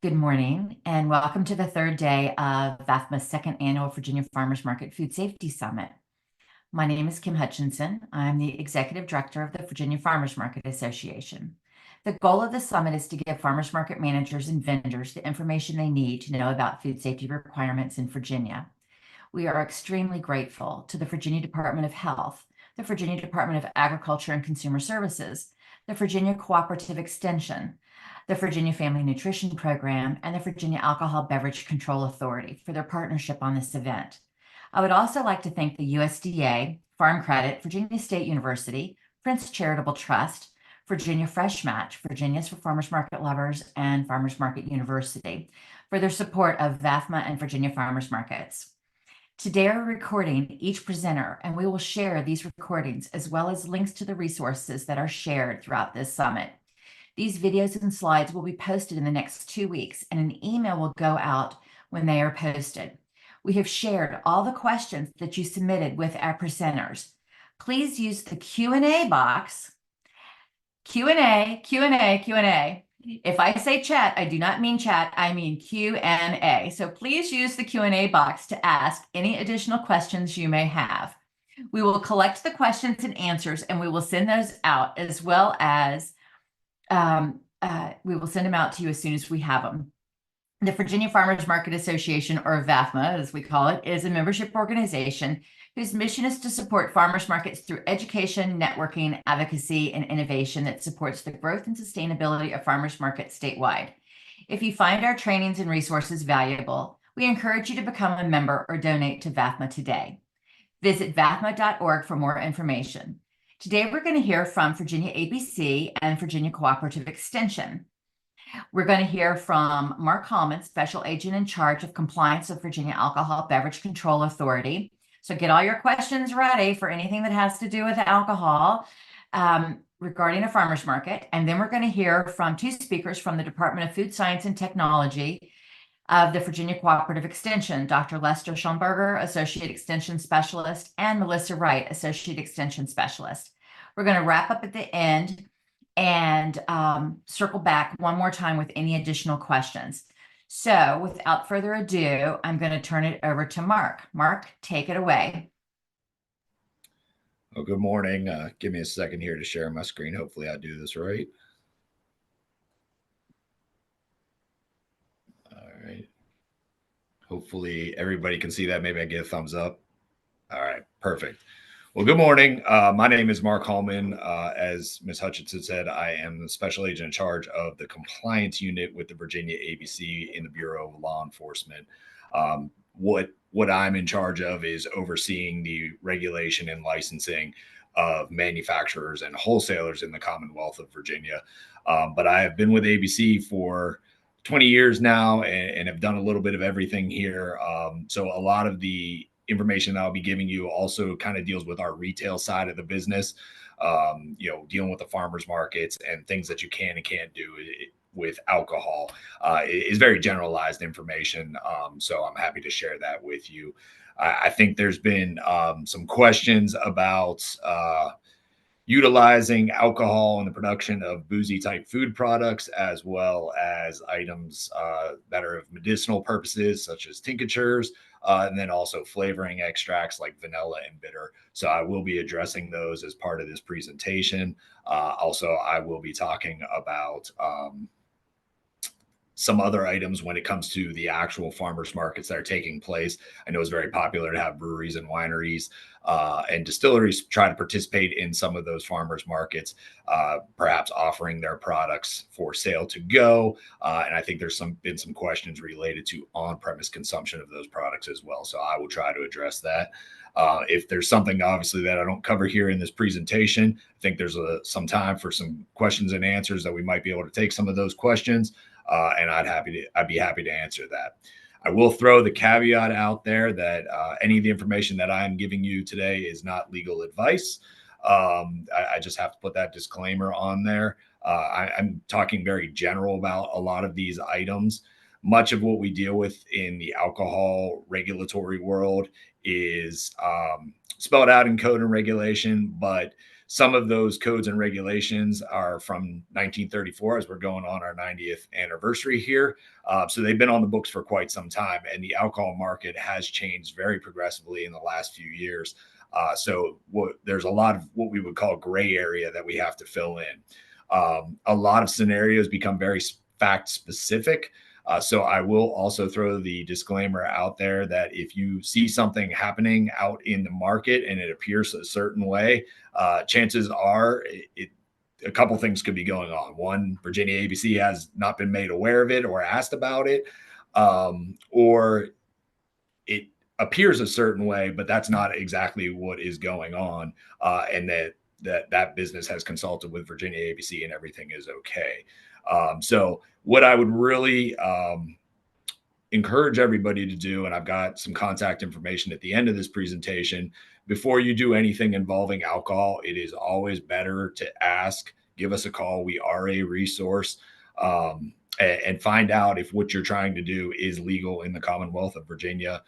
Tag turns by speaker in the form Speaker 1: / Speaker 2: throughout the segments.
Speaker 1: Good morning, and welcome to the third day of VAFMA's second annual Virginia Farmers Market Food Safety Summit. My name is Kim Hutchinson. I'm the Executive Director of the Virginia Farmers Market Association. The goal of the summit is to give farmers market managers and vendors the information they need to know about food safety requirements in Virginia. We are extremely grateful to the Virginia Department of Health, the Virginia Department of Agriculture and Consumer Services, the Virginia Cooperative Extension, the Virginia Family Nutrition Program, and the Virginia Alcohol Beverage Control Authority for their partnership on this event. I would also like to thank the USDA, Farm Credit, Virginia State University, Prince Charitable Trust, Virginia Fresh Match, Virginia's for Farmers Market Lovers, and Farmers Market University for their support of VAFMA and Virginia Farmers Markets. Today we're recording each presenter, and we will share these recordings as well as links to the resources that are shared throughout this summit. These videos and slides will be posted in the next 2 weeks, and an email will go out when they are posted. We have shared all the questions that you submitted with our presenters. Please use the Q&A box. Q&A. If I say chat, I do not mean chat, I mean Q&A. So please use the Q&A box to ask any additional questions you may have. We will collect the questions and answers, and we will send those out as well as we will send them out to you as soon as we have them. The Virginia Farmers Market Association, or VAFMA, as we call it, is a membership organization whose mission is to support farmers markets through education, networking, advocacy, and innovation that supports the growth and sustainability of farmers markets statewide. If you find our trainings and resources valuable, we encourage you to become a member or donate to VAFMA today. Visit vafma.org for more information. Today, we're going to hear from Virginia ABC and Virginia Cooperative Extension. We're going to hear from Mark Hallman, Special Agent in charge of compliance of Virginia Alcohol Beverage Control Authority. So get all your questions ready for anything that has to do with alcohol regarding a farmer's market. And then we're going to hear from two speakers from the Department of Food Science and Technology of the Virginia Cooperative Extension, Dr. Lester Schonberger, Associate Extension Specialist, and Melissa Wright, Associate Extension Specialist. We're going to wrap up at the end and circle back one more time with any additional questions. So without further ado, I'm going to turn it over to Mark. Mark, take it away.
Speaker 2: Well, good morning. Give me a second here to share my screen. Hopefully I do this right. All right. Hopefully everybody can see that. Maybe I get a thumbs up. All right, perfect. Well, good morning. My name is Mark Hallman. As Ms. Hutchinson said, I am the special agent in charge of the compliance unit with the Virginia ABC in the Bureau of Law Enforcement. What I'm in charge of is overseeing the regulation and licensing of manufacturers and wholesalers in the Commonwealth of Virginia. But I have been with ABC for 20 years now and have done a little bit of everything here. So a lot of the information that I'll be giving you also kind of deals with our retail side of the business, dealing with the farmers markets and things that you can and can't do with alcohol. Is very generalized information. So I'm happy to share that with you. I think there's been some questions about utilizing alcohol in the production of boozy type food products, as well as items that are of medicinal purposes, such as tinctures, and then also flavoring extracts like vanilla and bitter. So I will be addressing those as part of this presentation. Also, I will be talking about some other items when it comes to the actual farmers markets that are taking place. I know it's very popular to have breweries and wineries and distilleries try to participate in some of those farmers markets, perhaps offering their products for sale to go. And I think there's been some questions related to on-premise consumption of those products as well. So I will try to address that. If there's something obviously that I don't cover here in this presentation, I think there's some time for some questions and answers that we might be able to take some of those questions. And I'd be happy to answer that. I will throw the caveat out there that any of the information that I'm giving you today is not legal advice. I just have to put that disclaimer on there. I'm talking very general about a lot of these items. Much of what we deal with in the alcohol regulatory world is spelled out in code and regulation, but Some of those codes and regulations are from 1934, as we're going on our 90th anniversary here. So they've been on the books for quite some time, and the alcohol market has changed very progressively in the last few years. There's a lot of what we would call gray area that we have to fill in. A lot of scenarios become very fact specific. So I will also throw the disclaimer out there that if you see something happening out in the market and it appears a certain way, chances are a couple things could be going on. One, Virginia ABC has not been made aware of it or asked about it, or it appears a certain way, but that's not exactly what is going on, and that business has consulted with Virginia ABC and everything is okay. So what I would really encourage everybody to do, and I've got some contact information at the end of this presentation, before you do anything involving alcohol, it is always better to ask, give us a call. We are a resource, and find out if what you're trying to do is legal in the Commonwealth of Virginia,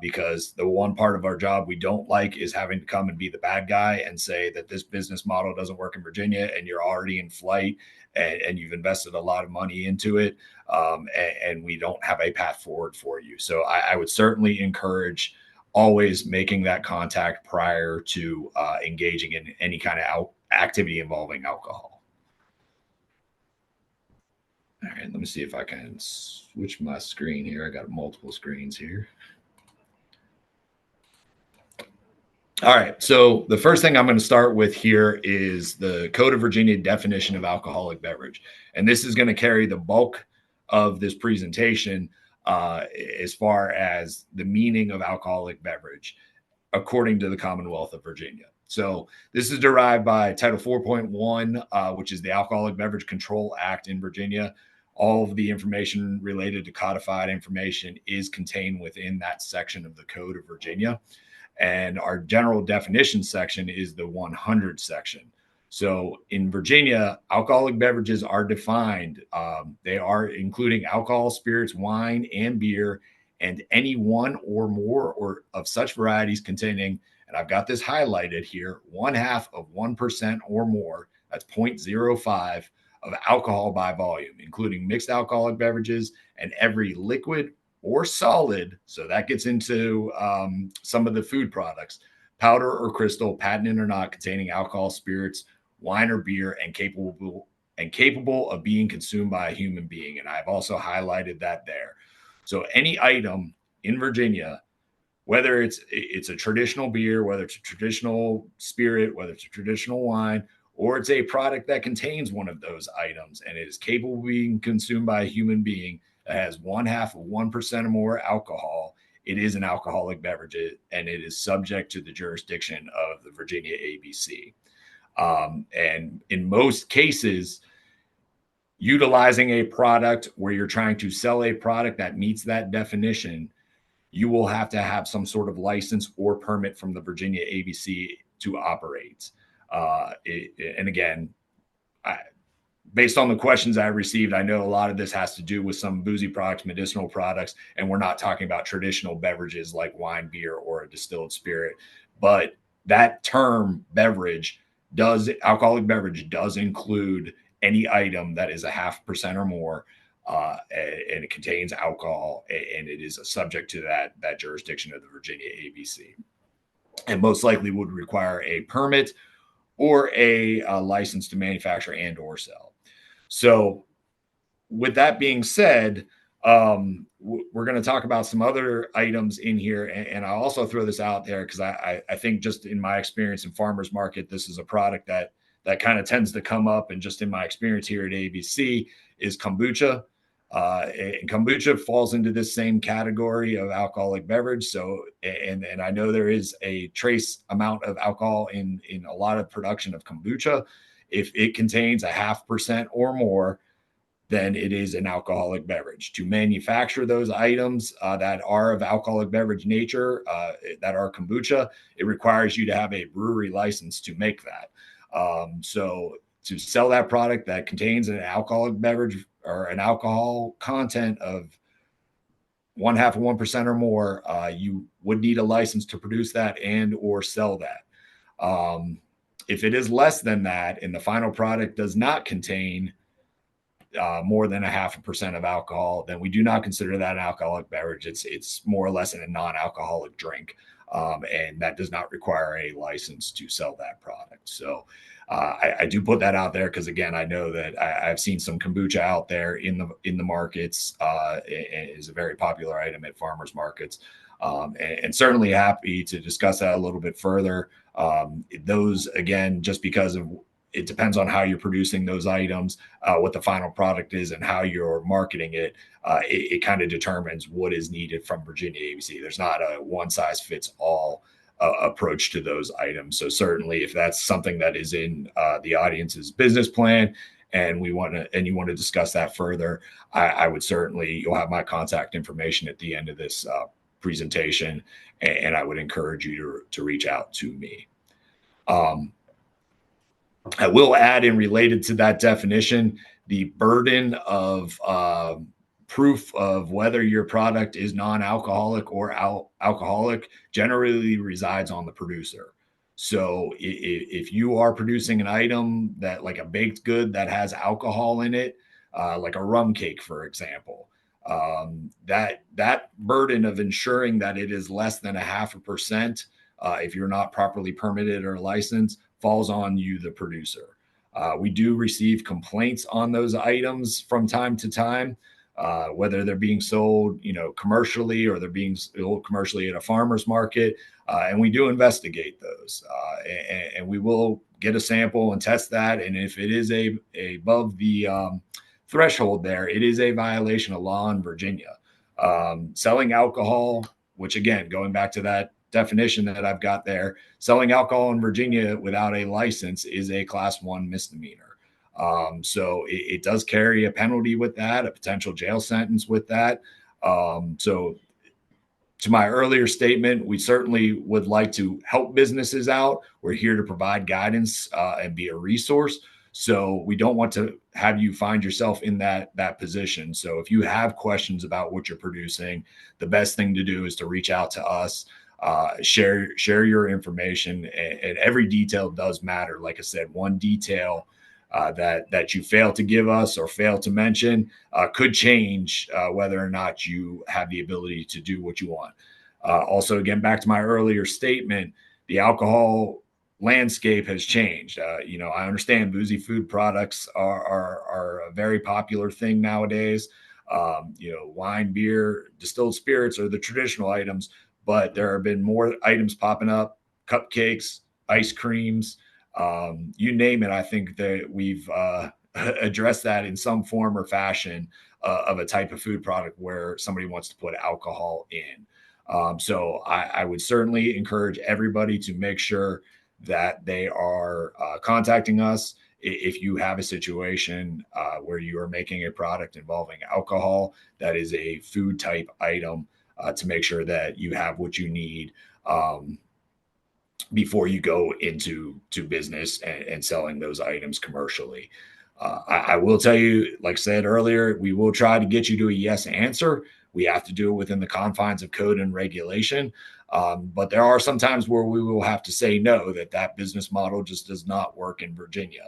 Speaker 2: because the one part of our job we don't like is having to come and be the bad guy and say that this business model doesn't work in Virginia and you're already in flight and you've invested a lot of money into it, and we don't have a path forward for you. So I would certainly encourage always making that contact prior to engaging in any kind of activity involving alcohol. All right, let me see if I can switch my screen here. I got multiple screens here. All right, so the first thing I'm going to start with here is the Code of Virginia definition of alcoholic beverage. And this is going to carry the bulk of this presentation as far as the meaning of alcoholic beverage, according to the Commonwealth of Virginia. So this is derived by Title 4.1, which is the Alcoholic Beverage Control Act in Virginia. All of the information related to codified information is contained within that section of the Code of Virginia. And our general definition section is the 100 section. So in Virginia, alcoholic beverages are defined. They are including alcohol, spirits, wine, and beer, and any one or more or of such varieties containing, and I've got this highlighted here, 1/2 of 1% or more, that's 0.05 of alcohol by volume, including mixed alcoholic beverages and every liquid or solid. So that gets into some of the food products, powder or crystal, patented or not, containing alcohol, spirits, wine or beer, and capable of being consumed by a human being. And I've also highlighted that there. So any item in Virginia, whether it's a traditional beer, whether it's a traditional spirit, whether it's a traditional wine, or it's a product that contains one of those items and it is capable of being consumed by a human being, that has 1/2 of 1% or more alcohol, it is an alcoholic beverage, and it is subject to the jurisdiction of the Virginia ABC. And in most cases, utilizing a product where you're trying to sell a product that meets that definition, you will have to have some sort of license or permit from the Virginia ABC to operate. And again, based on the questions I received, I know a lot of this has to do with some boozy products, medicinal products, and we're not talking about traditional beverages like wine, beer, or a distilled spirit. But that term alcoholic beverage does include any item that is 0.5% or more, and it contains alcohol, and it is subject to that jurisdiction of the Virginia ABC, and most likely would require a permit or a license to manufacture and or sell. So with that being said, we're going to talk about some other items in here. And I'll also throw this out there because I think just in my experience in farmers market, this is a product that kind of tends to come up. And just in my experience here at ABC is kombucha. And kombucha falls into this same category of alcoholic beverage. So, and I know there is a trace amount of alcohol in a lot of production of kombucha. If it contains 0.5% or more, then it is an alcoholic beverage. To manufacture those items that are of alcoholic beverage nature, that are kombucha, it requires you to have a brewery license to make that. So to sell that product that contains an alcoholic beverage or an alcohol content of 1/2 of 1% or more, you would need a license to produce that and or sell that. If it is less than that and the final product does not contain more than 0.5% of alcohol, then we do not consider that an alcoholic beverage. It's more or less a non-alcoholic drink, and that does not require a license to sell that product. So I do put that out there because, again, I know that I've seen some kombucha out there in the markets. It is a very popular item at farmers markets, and certainly happy to discuss that a little bit further. Those, again, just because of it depends on how you're producing those items, what the final product is, and how you're marketing it. It kind of determines what is needed from Virginia ABC. There's not a one size fits all approach to those items. So certainly, if that's something that is in the audience's business plan, and you want to discuss that further, I would certainly, you'll have my contact information at the end of this presentation, and I would encourage you to reach out to me. I will add in related to that definition, the burden of proof of whether your product is non-alcoholic or alcoholic generally resides on the producer. So if you are producing an item that, like a baked good that has alcohol in it, like a rum cake, for example, that burden of ensuring that it is less than 0.5%, if you're not properly permitted or licensed, falls on you, the producer. We do receive complaints on those items from time to time, whether they're being sold, commercially, or they're being sold commercially at a farmer's market, and we do investigate those. And we will get a sample and test that, and if it is above the threshold there, it is a violation of law in Virginia. Selling alcohol, which, again, going back to that definition that I've got there, selling alcohol in Virginia without a license is a Class 1 misdemeanor. So it does carry a penalty with that, a potential jail sentence with that. So to my earlier statement, we certainly would like to help businesses out. We're here to provide guidance and be a resource. So we don't want to have you find yourself in that position. So if you have questions about what you're producing, the best thing to do is to reach out to us. Share your information, and every detail does matter. Like I said, one detail that you fail to give us or fail to mention could change whether or not you have the ability to do what you want. Also, again, back to my earlier statement, the alcohol landscape has changed. I understand boozy food products are a very popular thing nowadays. Wine, beer, distilled spirits are the traditional items, but there have been more items popping up: cupcakes, ice creams, you name it. I think that we've addressed that in some form or fashion of a type of food product where somebody wants to put alcohol in. So I would certainly encourage everybody to make sure that they are contacting us if you have a situation where you are making a product involving alcohol that is a food type item, to make sure that you have what you need before you go into business and selling those items commercially. I will tell you, like I said earlier, we will try to get you to a yes answer. We have to do it within the confines of code and regulation. But there are some times where we will have to say no, that business model just does not work in Virginia.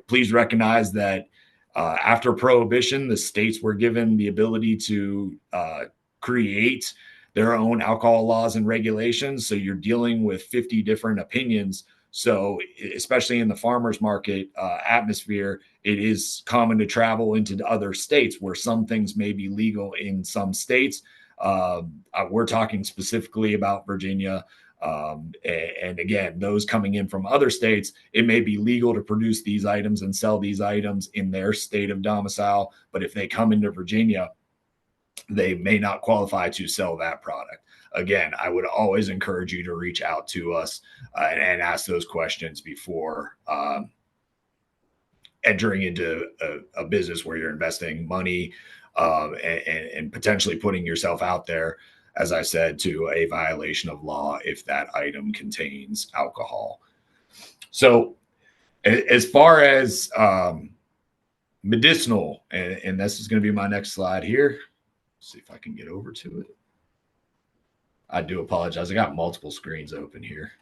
Speaker 2: Please recognize that after Prohibition, the states were given the ability to create their own alcohol laws and regulations. So you're dealing with 50 different opinions. So especially in the farmers market atmosphere, it is common to travel into other states where some things may be legal in some states. We're talking specifically about Virginia. And again, those coming in from other states, it may be legal to produce these items and sell these items in their state of domicile. But if they come into Virginia, they may not qualify to sell that product. Again, I would always encourage you to reach out to us and ask those questions before entering into a business where you're investing money and potentially putting yourself out there, as I said, to a violation of law if that item contains alcohol. So as far as medicinal, and this is going to be my next slide here. See if I can get over to it. I do apologize. I got multiple screens open here.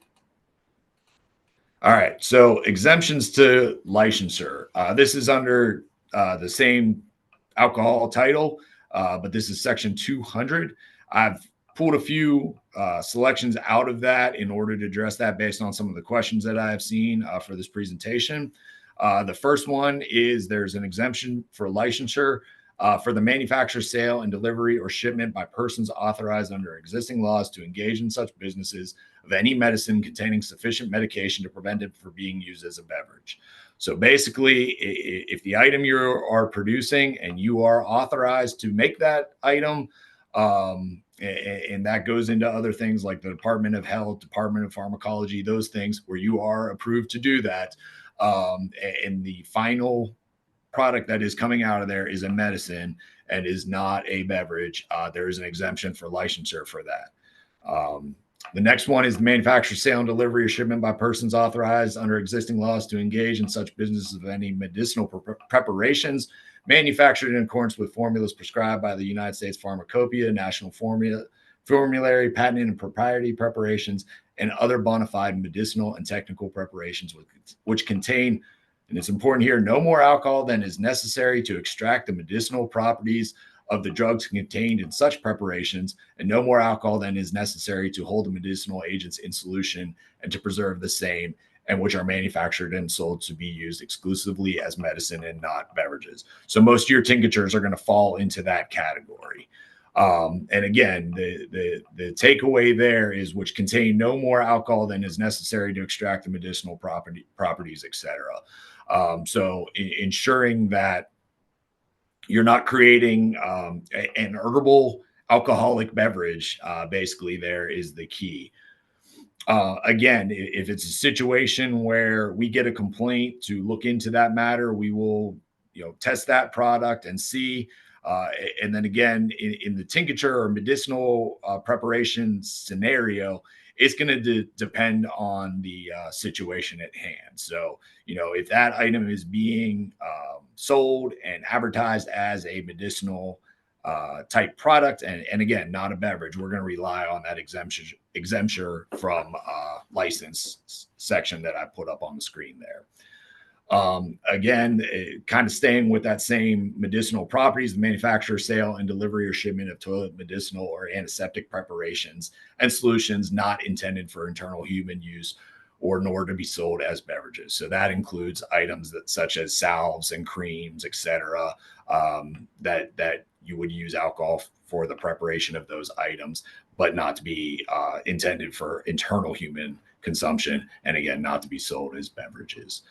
Speaker 2: All right. So exemptions to licensure. This is under the same alcohol title, but this is section 200. I've pulled a few selections out of that in order to address that based on some of the questions that I have seen for this presentation. The first one is there's an exemption for licensure for the manufacture, sale, and delivery or shipment by persons authorized under existing laws to engage in such businesses of any medicine containing sufficient medication to prevent it from being used as a beverage. So basically, if the item you are producing and you are authorized to make that item, and that goes into other things like the Department of Health, Department of Pharmacology, those things where you are approved to do that, and the final product that is coming out of there is a medicine and is not a beverage, there is an exemption for licensure for that. The next one is the manufacture, sale, and delivery or shipment by persons authorized under existing laws to engage in such business of any medicinal preparations manufactured in accordance with formulas prescribed by the United States Pharmacopoeia, National Formulary, Patent and Proprietary preparations, and other bona fide medicinal and technical preparations which contain, and it's important here, no more alcohol than is necessary to extract the medicinal properties of the drugs contained in such preparations, and no more alcohol than is necessary to hold the medicinal agents in solution and to preserve the same, and which are manufactured and sold to be used exclusively as medicine and not beverages. So most of your tinctures are going to fall into that category. And again, the takeaway there is which contain no more alcohol than is necessary to extract the medicinal properties, etc. So ensuring that you're not creating an herbal alcoholic beverage, basically, there is the key. Again, if it's a situation where we get a complaint to look into that matter, we will, test that product and see. And then again, in the tincture or medicinal preparation scenario, it's going to depend on the situation at hand. So, if that item is being sold and advertised as a medicinal type product, and again, not a beverage, we're going to rely on that exemption from license section that I put up on the screen there. Again, kind of staying with that same medicinal properties, the manufacture, sale, and delivery or shipment of toilet medicinal or antiseptic preparations and solutions not intended for internal human use or nor to be sold as beverages. So that includes items such as salves and creams, etc., that you would use alcohol for the preparation of those items, but not to be intended for internal human consumption, and again, not to be sold as beverages.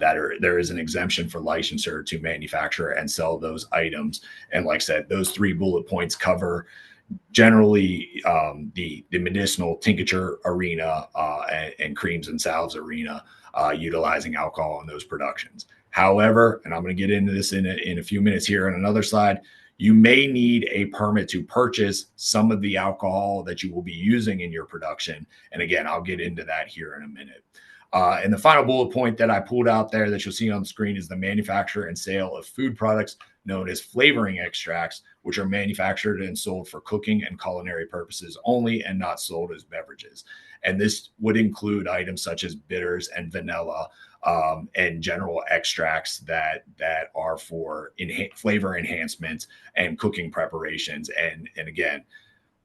Speaker 2: There is an exemption for licensure to manufacture and sell those items. And like I said, those 3 bullet points cover generally the medicinal tincture arena and creams and salves arena, utilizing alcohol in those productions. However, and I'm going to get into this in a few minutes here on another slide, you may need a permit to purchase some of the alcohol that you will be using in your production. And again, I'll get into that here in a minute. And the final bullet point that I pulled out there that you'll see on the screen is the manufacture and sale of food products known as flavoring extracts, which are manufactured and sold for cooking and culinary purposes only and not sold as beverages. And this would include items such as bitters and vanilla, and general extracts that are for flavor enhancement and cooking preparations. And again,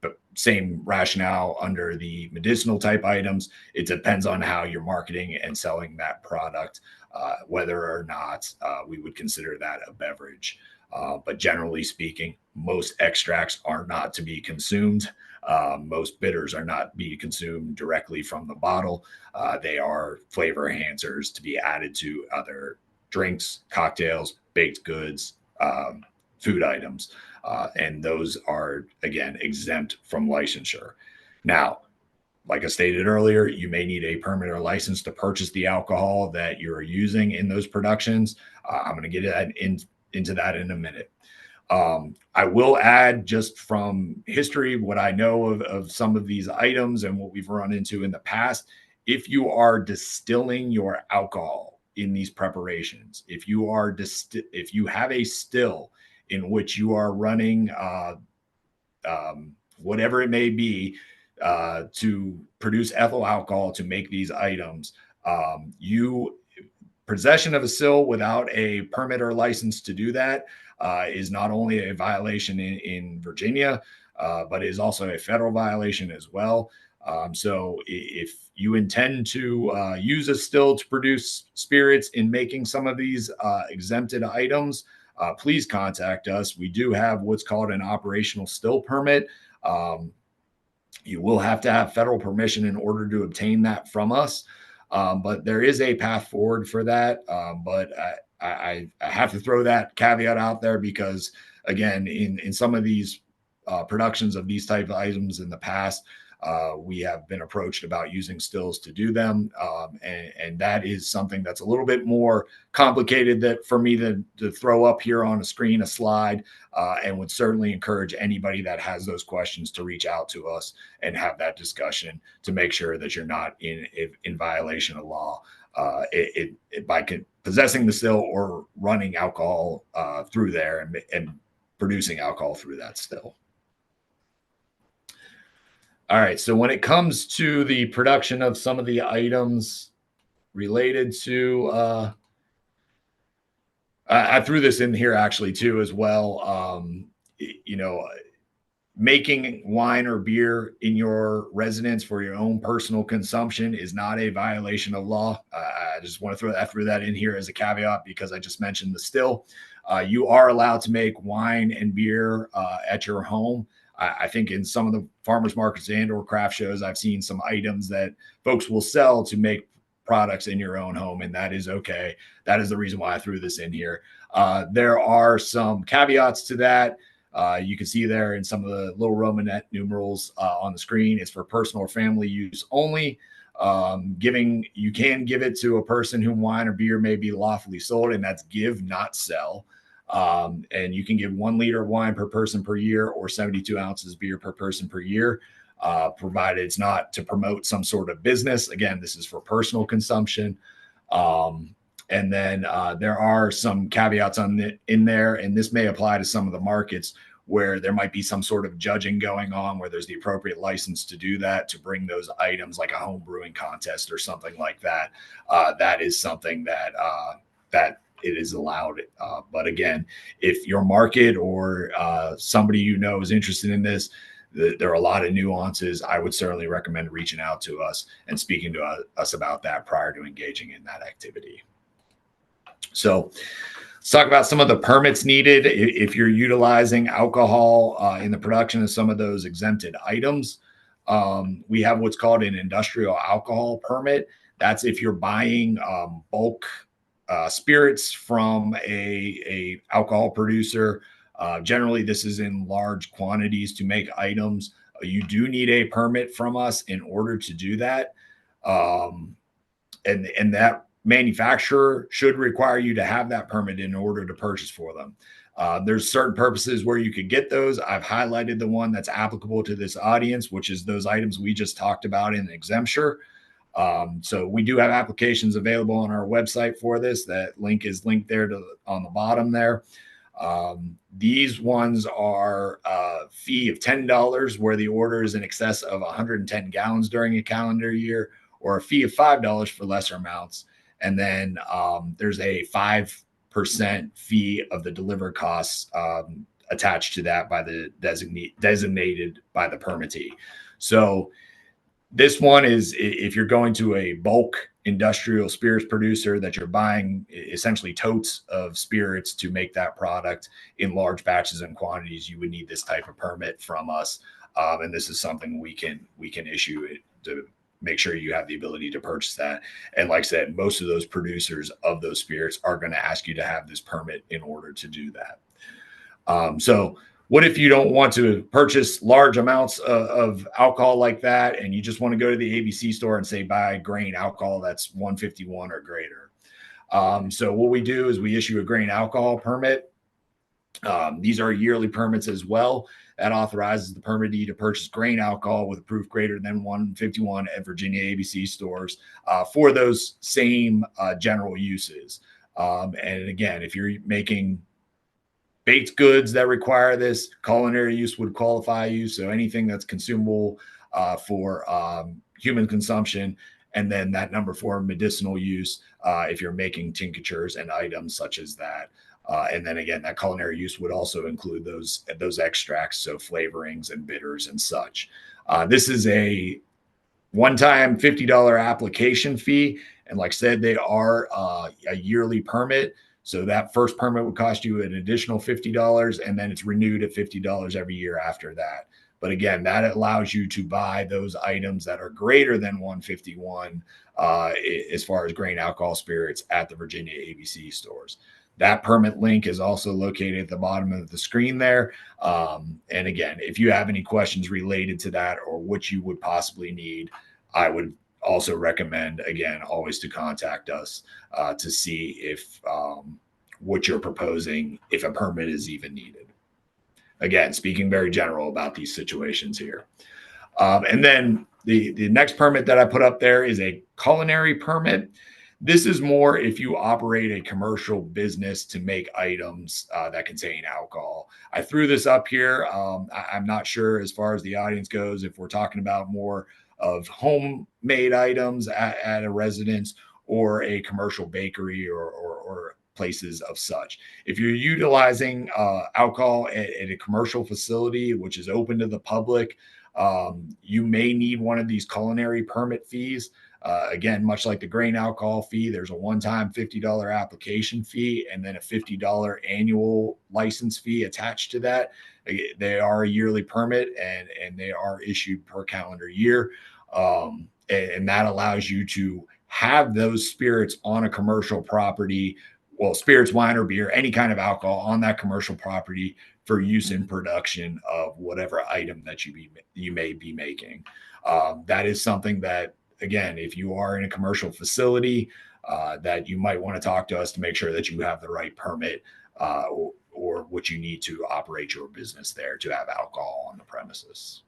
Speaker 2: the same rationale under the medicinal type items. It depends on how you're marketing and selling that product, whether or not we would consider that a beverage. But generally speaking, most extracts are not to be consumed. Most bitters are not to be consumed directly from the bottle. They are flavor enhancers to be added to other drinks, cocktails, baked goods, food items. And those are, again, exempt from licensure. Now, like I stated earlier, you may need a permit or license to purchase the alcohol that you're using in those productions. I'm going to get into that in a minute. I will add, just from history, what I know of some of these items and what we've run into in the past. If you are distilling your alcohol in these preparations, if you have a still in which you are running whatever it may be to produce ethyl alcohol to make these items, Possession of a still without a permit or license to do that is not only a violation in Virginia, but is also a federal violation as well. So if you intend to use a still to produce spirits in making some of these exempted items, please contact us. We do have what's called an operational still permit. You will have to have federal permission in order to obtain that from us. But there is a path forward for that. But I have to throw that caveat out there because, again, in some of these productions of these type of items in the past, we have been approached about using stills to do them. And that is something that's a little bit more complicated that for me to throw up here on a screen, a slide, and would certainly encourage anybody that has those questions to reach out to us and have that discussion to make sure that you're not in violation of law by possessing the still or running alcohol through there and producing alcohol through that still. All right, so when it comes to the production of some of the items related to, I threw this in here actually too as well. Making wine or beer in your residence for your own personal consumption is not a violation of law. I just want to throw that in here as a caveat because I just mentioned the still. You are allowed to make wine and beer at your home. I think in some of the farmers markets and or craft shows, I've seen some items that folks will sell to make products in your own home, and that is okay. That is the reason why I threw this in here. There are some caveats to that. You can see there in some of the little Romanet numerals on the screen. It's for personal or family use only. You can give it to a person whom wine or beer may be lawfully sold, and that's give, not sell. And you can give 1 liter of wine per person per year or 72 ounces beer per person per year, provided it's not to promote some sort of business. Again, this is for personal consumption. And then there are some caveats in there, and this may apply to some of the markets where there might be some sort of judging going on where there's the appropriate license to do that, to bring those items like a home brewing contest or something like that. That is something that it is allowed. But again, if your market or somebody you know is interested in this, there are a lot of nuances. I would certainly recommend reaching out to us and speaking to us about that prior to engaging in that activity. So let's talk about some of the permits needed if you're utilizing alcohol in the production of some of those exempted items. We have what's called an industrial alcohol permit. That's if you're buying bulk spirits from a alcohol producer. Generally, this is in large quantities to make items. You do need a permit from us in order to do that. And that manufacturer should require you to have that permit in order to purchase for them. There's certain purposes where you could get those. I've highlighted the one that's applicable to this audience, which is those items we just talked about in exemption. So we do have applications available on our website for this. That link is linked there on the bottom there. These ones are a fee of $10 where the order is in excess of 110 gallons during a calendar year, or a fee of $5 for lesser amounts. And then there's a 5% fee of the delivered costs attached to that by the designated by the permittee. So this one is if you're going to a bulk industrial spirits producer that you're buying essentially totes of spirits to make that product in large batches and quantities, you would need this type of permit from us. And this is something we can issue it to make sure you have the ability to purchase that. And like I said, most of those producers of those spirits are going to ask you to have this permit in order to do that. So what if you don't want to purchase large amounts of alcohol like that, and you just want to go to the ABC store and say buy grain alcohol that's 151 or greater? So what we do is we issue a grain alcohol permit. These are yearly permits as well. That authorizes the permittee to purchase grain alcohol with a proof greater than 151 at Virginia ABC stores for those same general uses. And again, if you're making baked goods that require this, culinary use would qualify you. So anything that's consumable for human consumption And then that number 4, medicinal use, if you're making tinctures and items such as that. And then again, that culinary use would also include those extracts, so flavorings and bitters and such. This is a one-time $50 application fee. And like I said, they are a yearly permit. So that first permit would cost you an additional $50, and then it's renewed at $50 every year after that. But again, that allows you to buy those items that are greater than 151 as far as grain, alcohol, spirits at the Virginia ABC stores. That permit link is also located at the bottom of the screen there. And again, if you have any questions related to that or what you would possibly need, I would also recommend, again, always to contact us to see if what you're proposing, if a permit is even needed. Again, speaking very general about these situations here. And then the next permit that I put up there is a culinary permit. This is more if you operate a commercial business to make items that contain alcohol. I threw this up here. I'm not sure as far as the audience goes if we're talking about more of homemade items at a residence or a commercial bakery or places of such. If you're utilizing alcohol at a commercial facility, which is open to the public, you may need one of these culinary permit fees. Again, much like the grain alcohol fee, there's a one-time $50 application fee and then a $50 annual license fee attached to that. They are a yearly permit and they are issued per calendar year. And that allows you to have those spirits on a commercial property, well, spirits, wine, or beer, any kind of alcohol on that commercial property for use in production of whatever item that you may be making. That is something that, again, if you are in a commercial facility, that you might want to talk to us to make sure that you have the right permit or what you need to operate your business there to have alcohol on the premises.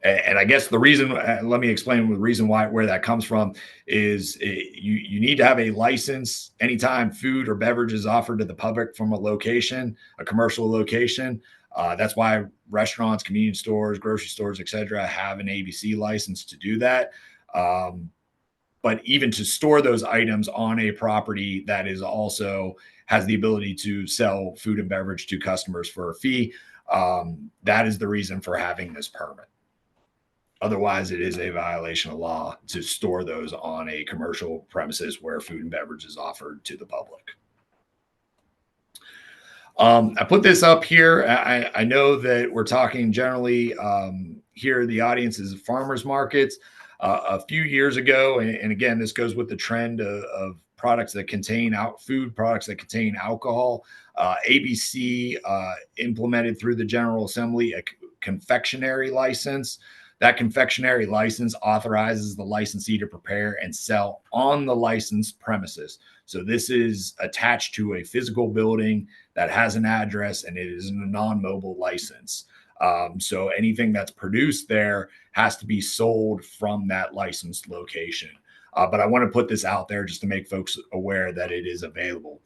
Speaker 2: And I guess the reason, let me explain the reason where that comes from is you need to have a license anytime food or beverage is offered to the public from a location, a commercial location. That's why restaurants, convenience stores, grocery stores, etc., have an ABC license to do that. But even to store those items on a property that is also has the ability to sell food and beverage to customers for a fee, that is the reason for having this permit. Otherwise, it is a violation of law to store those on a commercial premises where food and beverage is offered to the public. I put this up here. I know that we're talking generally here, the audience is farmers markets. A few years ago, and again, this goes with the trend of products that contain food products that contain alcohol. ABC implemented through the General Assembly a confectionery license. That confectionery license authorizes the licensee to prepare and sell on the licensed premises. So this is attached to a physical building that has an address, and it is a non-mobile license. So anything that's produced there has to be sold from that licensed location. But I want to put this out there just to make folks aware that it is available.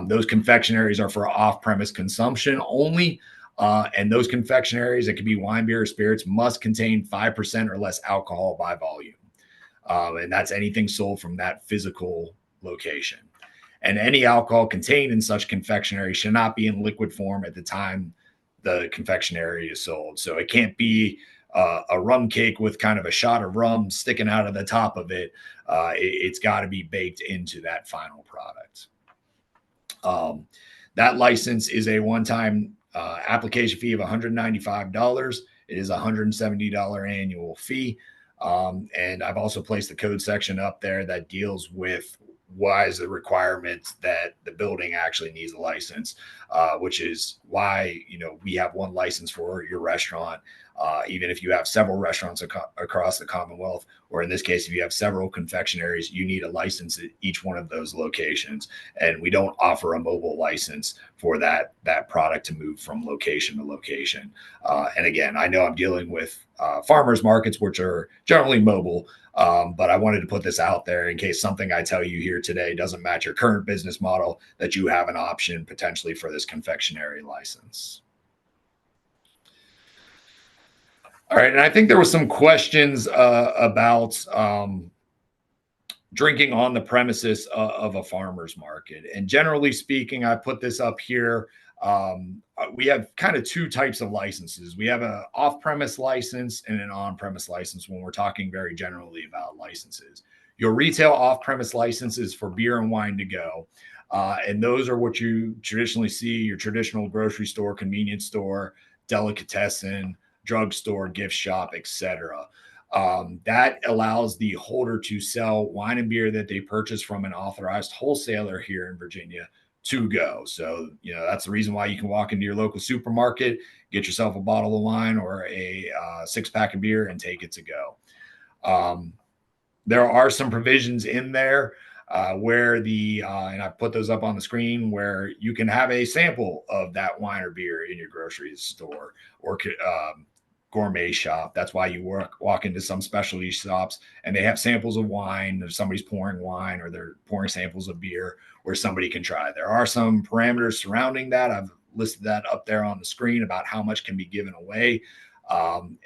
Speaker 2: Those confectionaries are for off-premise consumption only. And those confectionaries, it could be wine, beer, or spirits, must contain 5% or less alcohol by volume. And that's anything sold from that physical location. And any alcohol contained in such confectionery should not be in liquid form at the time the confectionery is sold. So it can't be a rum cake with kind of a shot of rum sticking out of the top of it. It's got to be baked into that final product. That license is a one-time application fee of $195. It is a $170 annual fee. And I've also placed the code section up there that deals with why is the requirement that the building actually needs a license, which is why, we have one license for your restaurant. Even if you have several restaurants across the Commonwealth, or in this case, if you have several confectionaries, you need a license at each one of those locations. And we don't offer a mobile license for that product to move from location to location. And again, I know I'm dealing with farmers markets, which are generally mobile, but I wanted to put this out there in case something I tell you here today doesn't match your current business model, that you have an option potentially for this confectionery license. All right, and I think there were some questions about drinking on the premises of a farmer's market. And generally speaking, I put this up here. We have kind of two types of licenses. We have an off-premise license and an on-premise license when we're talking very generally about licenses. Your retail off-premise license is for beer and wine to go. And those are what you traditionally see, your traditional grocery store, convenience store, delicatessen, drugstore, gift shop, etc. That allows the holder to sell wine and beer that they purchase from an authorized wholesaler here in Virginia to go. So, that's the reason why you can walk into your local supermarket, get yourself a bottle of wine or a 6-pack of beer and take it to go. There are some provisions in there where and I put those up on the screen, where you can have a sample of that wine or beer in your grocery store or gourmet shop. That's why you walk into some specialty shops and they have samples of wine, or somebody's pouring wine, or they're pouring samples of beer where somebody can try. There are some parameters surrounding that. I've listed that up there on the screen about how much can be given away.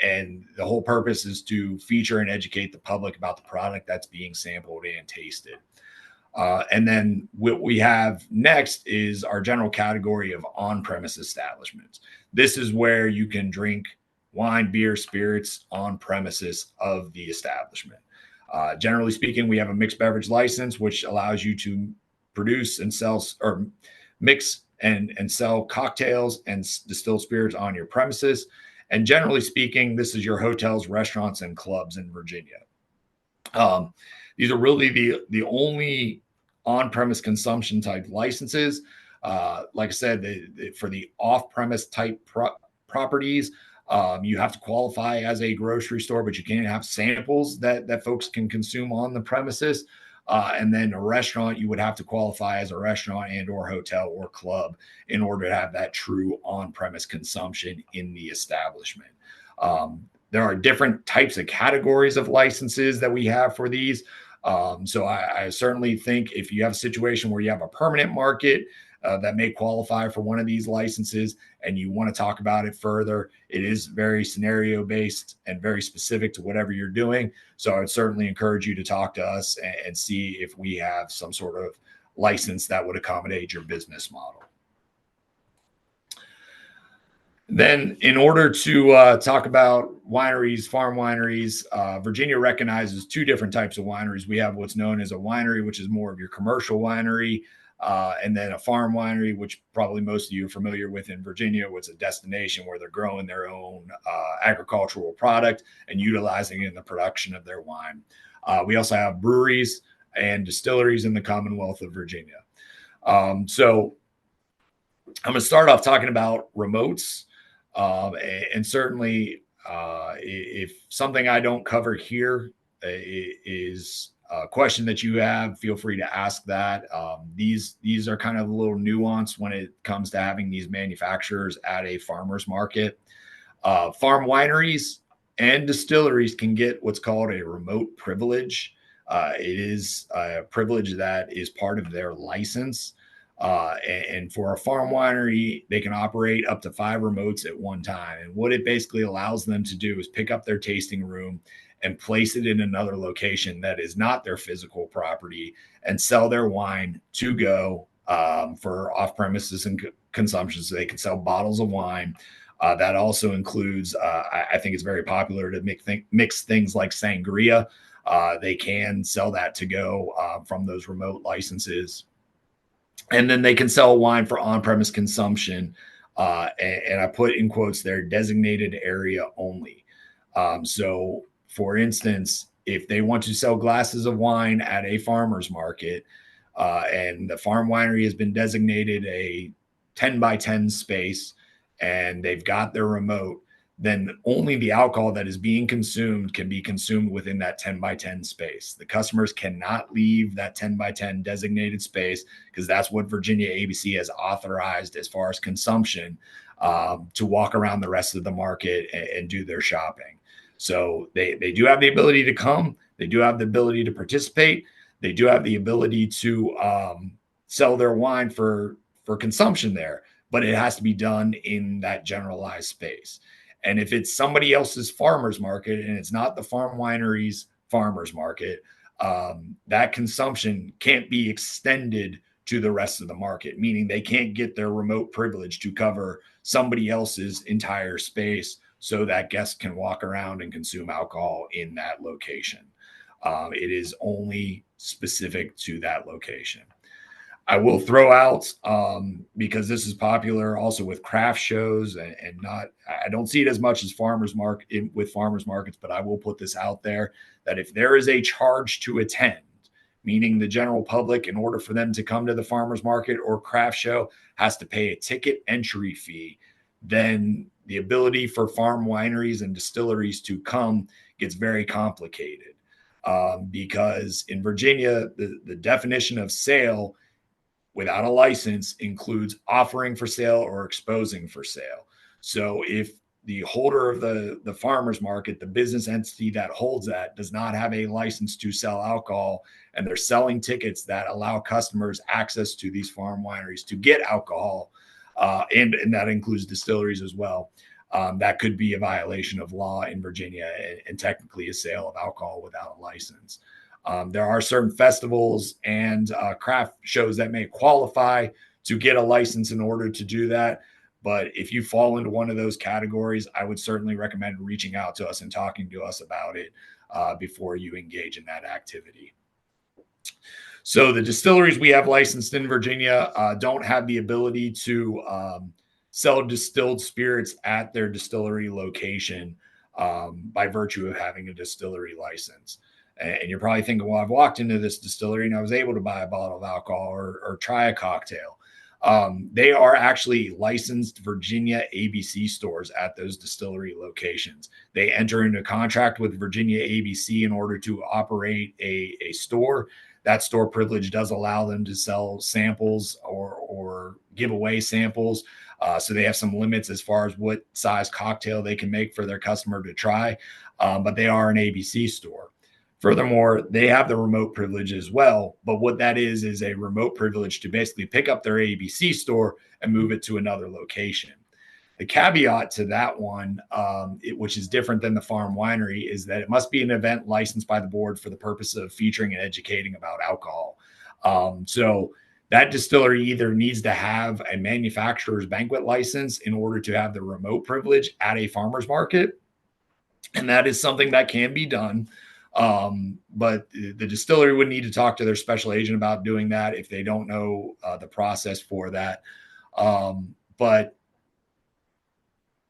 Speaker 2: And the whole purpose is to feature and educate the public about the product that's being sampled and tasted. And then what we have next is our general category of on-premise establishments. This is where you can drink wine, beer, spirits on premises of the establishment. Generally speaking, we have a mixed beverage license, which allows you to produce and sell, or mix and sell cocktails and distilled spirits on your premises. And generally speaking, this is your hotels, restaurants, and clubs in Virginia. These are really the only on-premise consumption type licenses. Like I said, for the off-premise type properties, you have to qualify as a grocery store, but you can't have samples that folks can consume on the premises. And then a restaurant, you would have to qualify as a restaurant and or hotel or club in order to have that true on-premise consumption in the establishment. There are different types of categories of licenses that we have for these. So I certainly think if you have a situation where you have a permanent market that may qualify for one of these licenses and you want to talk about it further, it is very scenario based and very specific to whatever you're doing. So I would certainly encourage you to talk to us and see if we have some sort of license that would accommodate your business model. Then, in order to talk about wineries, farm wineries, Virginia recognizes two different types of wineries. We have what's known as a winery, which is more of your commercial winery, and then a farm winery, which probably most of you are familiar with in Virginia, was a destination where they're growing their own agricultural product and utilizing it in the production of their wine. We also have breweries and distilleries in the Commonwealth of Virginia. So I'm going to start off talking about remotes. And certainly, if something I don't cover here is a question that you have, feel free to ask that. These are kind of a little nuanced when it comes to having these manufacturers at a farmer's market. Farm wineries and distilleries can get what's called a remote privilege. It is a privilege that is part of their license. And for a farm winery, they can operate up to 5 remotes at one time. And what it basically allows them to do is pick up their tasting room and place it in another location that is not their physical property and sell their wine to go for off-premises and consumption. So they can sell bottles of wine. That also includes, I think it's very popular to mix things like sangria. They can sell that to go from those remote licenses. And then they can sell wine for on-premise consumption. And I put in quotes there, designated area only. So for instance, if they want to sell glasses of wine at a farmer's market, and the farm winery has been designated a 10 by 10 space and they've got their remote, then only the alcohol that is being consumed can be consumed within that 10 by 10 space. The customers cannot leave that 10 by 10 designated space because that's what Virginia ABC has authorized as far as consumption to walk around the rest of the market and do their shopping. So they do have the ability to come. They do have the ability to participate. They do have the ability to sell their wine for consumption there, but it has to be done in that generalized space. And if it's somebody else's farmer's market and it's not the farm winery's farmer's market, that consumption can't be extended to the rest of the market, meaning they can't get their remote privilege to cover somebody else's entire space so that guests can walk around and consume alcohol in that location. It is only specific to that location. I will throw out, because this is popular also with craft shows, and not, I don't see it as much as farmers market with farmers markets, but I will put this out there that if there is a charge to attend, meaning the general public, in order for them to come to the farmers market or craft show, has to pay a ticket entry fee, then the ability for farm wineries and distilleries to come gets very complicated. Because in Virginia, the definition of sale without a license includes offering for sale or exposing for sale. So if the holder of the farmer's market, the business entity that holds that, does not have a license to sell alcohol, and they're selling tickets that allow customers access to these farm wineries to get alcohol, and that includes distilleries as well, that could be a violation of law in Virginia, and technically a sale of alcohol without a license. There are certain festivals and craft shows that may qualify to get a license in order to do that. But if you fall into one of those categories, I would certainly recommend reaching out to us and talking to us about it before you engage in that activity. So the distilleries we have licensed in Virginia don't have the ability to sell distilled spirits at their distillery location by virtue of having a distillery license. And you're probably thinking, well, I've walked into this distillery and I was able to buy a bottle of alcohol or try a cocktail. They are actually licensed Virginia ABC stores at those distillery locations. They enter into contract with Virginia ABC in order to operate a store. That store privilege does allow them to sell samples or give away samples. So they have some limits as far as what size cocktail they can make for their customer to try. But they are an ABC store. Furthermore, they have the remote privilege as well. But what that is a remote privilege to basically pick up their ABC store and move it to another location. The caveat to that one, which is different than the farm winery, is that it must be an event licensed by the board for the purpose of featuring and educating about alcohol. So that distillery either needs to have a manufacturer's banquet license in order to have the remote privilege at a farmer's market. And that is something that can be done. But the distillery would need to talk to their special agent about doing that if they don't know the process for that. But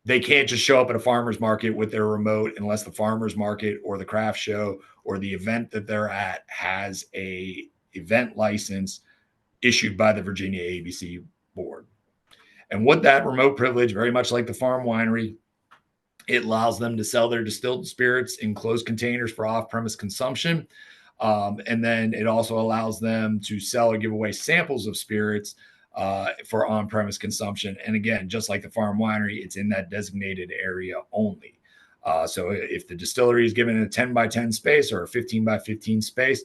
Speaker 2: they can't just show up at a farmer's market with their remote unless the farmer's market or the craft show or the event that they're at has a event license issued by the Virginia ABC board. And what that remote privilege, very much like the farm winery, it allows them to sell their distilled spirits in closed containers for off-premise consumption. And then it also allows them to sell or give away samples of spirits for on-premise consumption. And again, just like the farm winery, it's in that designated area only. So if the distillery is given a 10 by 10 space or a 15 by 15 space,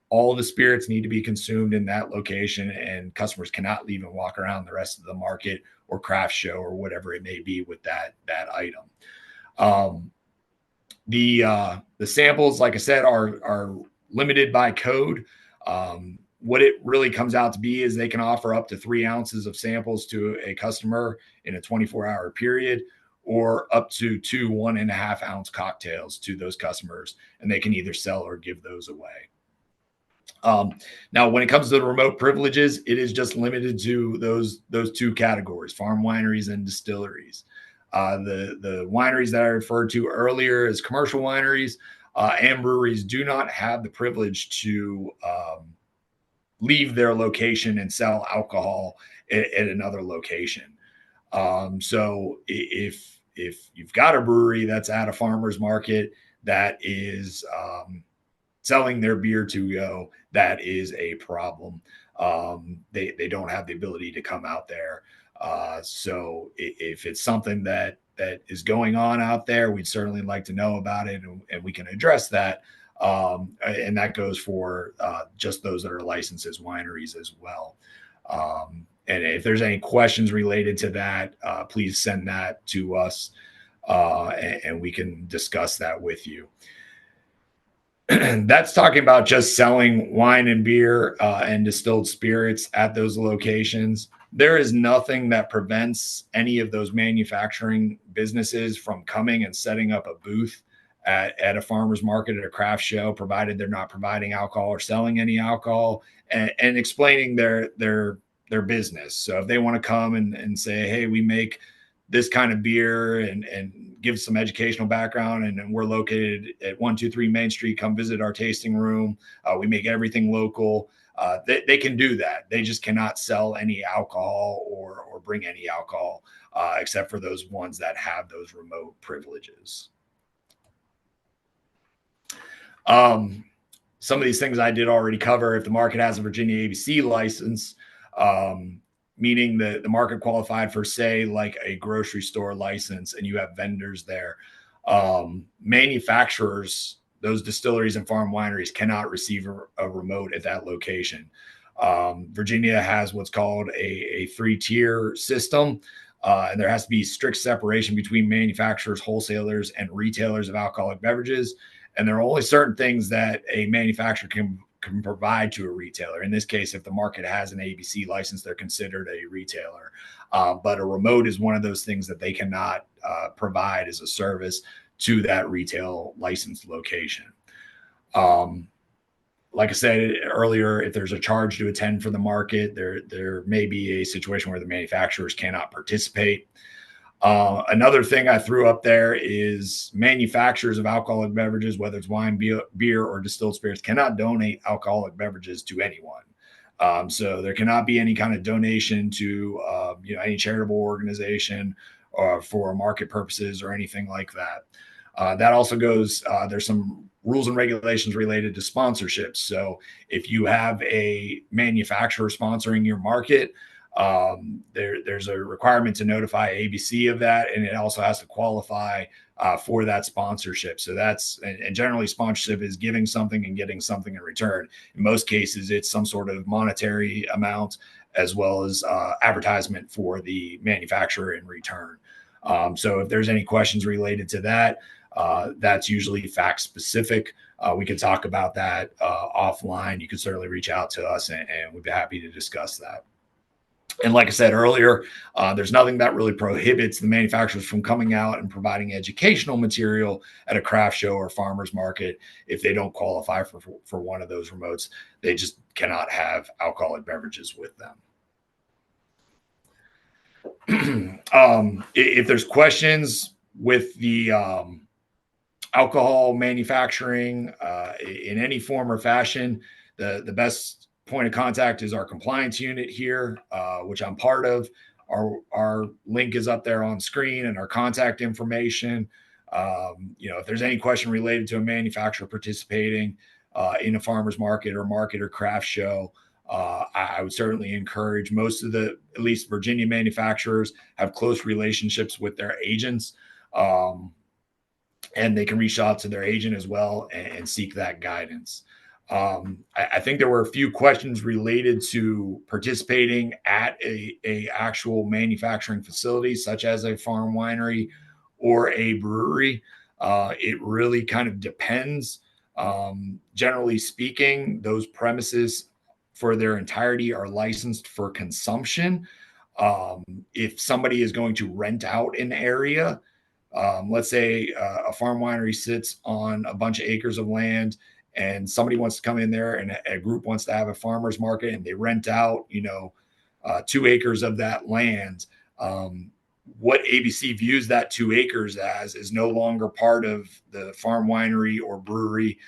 Speaker 2: all the spirits need to be consumed in that location, and customers cannot leave and walk around the rest of the market or craft show or whatever it may be with that item. The samples, like I said, are limited by code. What it really comes out to be is they can offer up to 3 ounces of samples to a customer in a 24-hour period, or up to 2 1.5 ounce cocktails to those customers, and they can either sell or give those away. Now, when it comes to the remote privileges, it is just limited to those 2 categories: farm wineries and distilleries. The wineries that I referred to earlier as commercial wineries and breweries do not have the privilege to leave their location and sell alcohol at another location. So if you've got a brewery that's at a farmer's market that is selling their beer to go, that is a problem. They don't have the ability to come out there. So if it's something that is going on out there, we'd certainly like to know about it, and we can address that. And that goes for just those that are licensed as wineries as well. And if there's any questions related to that, please send that to us. and we can discuss that with you. That's talking about just selling wine and beer and distilled spirits at those locations. There is nothing that prevents any of those manufacturing businesses from coming and setting up a booth at a farmer's market, at a craft show, provided they're not providing alcohol or selling any alcohol, and explaining their business. So if they want to come and say, hey, we make this kind of beer, and give some educational background, and we're located at 123 Main Street, come visit our tasting room. We make everything local. They can do that. They just cannot sell any alcohol or bring any alcohol, except for those ones that have those remote privileges. Some of these things I did already cover. If the market has a Virginia ABC license, meaning the market qualified for, say, like a grocery store license, and you have vendors there, manufacturers, those distilleries and farm wineries, cannot receive a remote at that location. Virginia has what's called a 3-tier system, and there has to be strict separation between manufacturers, wholesalers, and retailers of alcoholic beverages. And there are only certain things that a manufacturer can provide to a retailer. In this case, if the market has an ABC license, they're considered a retailer. But a remote is one of those things that they cannot provide as a service to that retail licensed location. Like I said earlier, if there's a charge to attend for the market, there may be a situation where the manufacturers cannot participate. Another thing I threw up there is manufacturers of alcoholic beverages, whether it's wine, beer, or distilled spirits, cannot donate alcoholic beverages to anyone. So there cannot be any kind of donation to any charitable organization for market purposes or anything like that. That also goes, there's some rules and regulations related to sponsorships. So if you have a manufacturer sponsoring your market, there's a requirement to notify ABC of that, and it also has to qualify for that sponsorship. So and generally sponsorship is giving something and getting something in return. In most cases, it's some sort of monetary amount as well as advertisement for the manufacturer in return. So if there's any questions related to that, that's usually fact specific. We can talk about that offline. You can certainly reach out to us, and we'd be happy to discuss that. And like I said earlier, there's nothing that really prohibits the manufacturers from coming out and providing educational material at a craft show or farmer's market. If they don't qualify for one of those remotes, they just cannot have alcoholic beverages with them. If there's questions with the alcohol manufacturing in any form or fashion, the best point of contact is our compliance unit here, which I'm part of. Our link is up there on screen, and our contact information. If there's any question related to a manufacturer participating in a farmer's market or craft show, I would certainly encourage. Most of at least Virginia manufacturers have close relationships with their agents, and they can reach out to their agent as well and seek that guidance. I think there were a few questions related to participating at a actual manufacturing facility, such as a farm winery or a brewery. It really kind of depends. Generally speaking, those premises for their entirety are licensed for consumption. If somebody is going to rent out an area, let's say a farm winery sits on a bunch of acres of land, and somebody wants to come in there, and a group wants to have a farmer's market, and they rent out, 2 acres of that land. What ABC views that 2 acres as is no longer part of the farm winery or brewery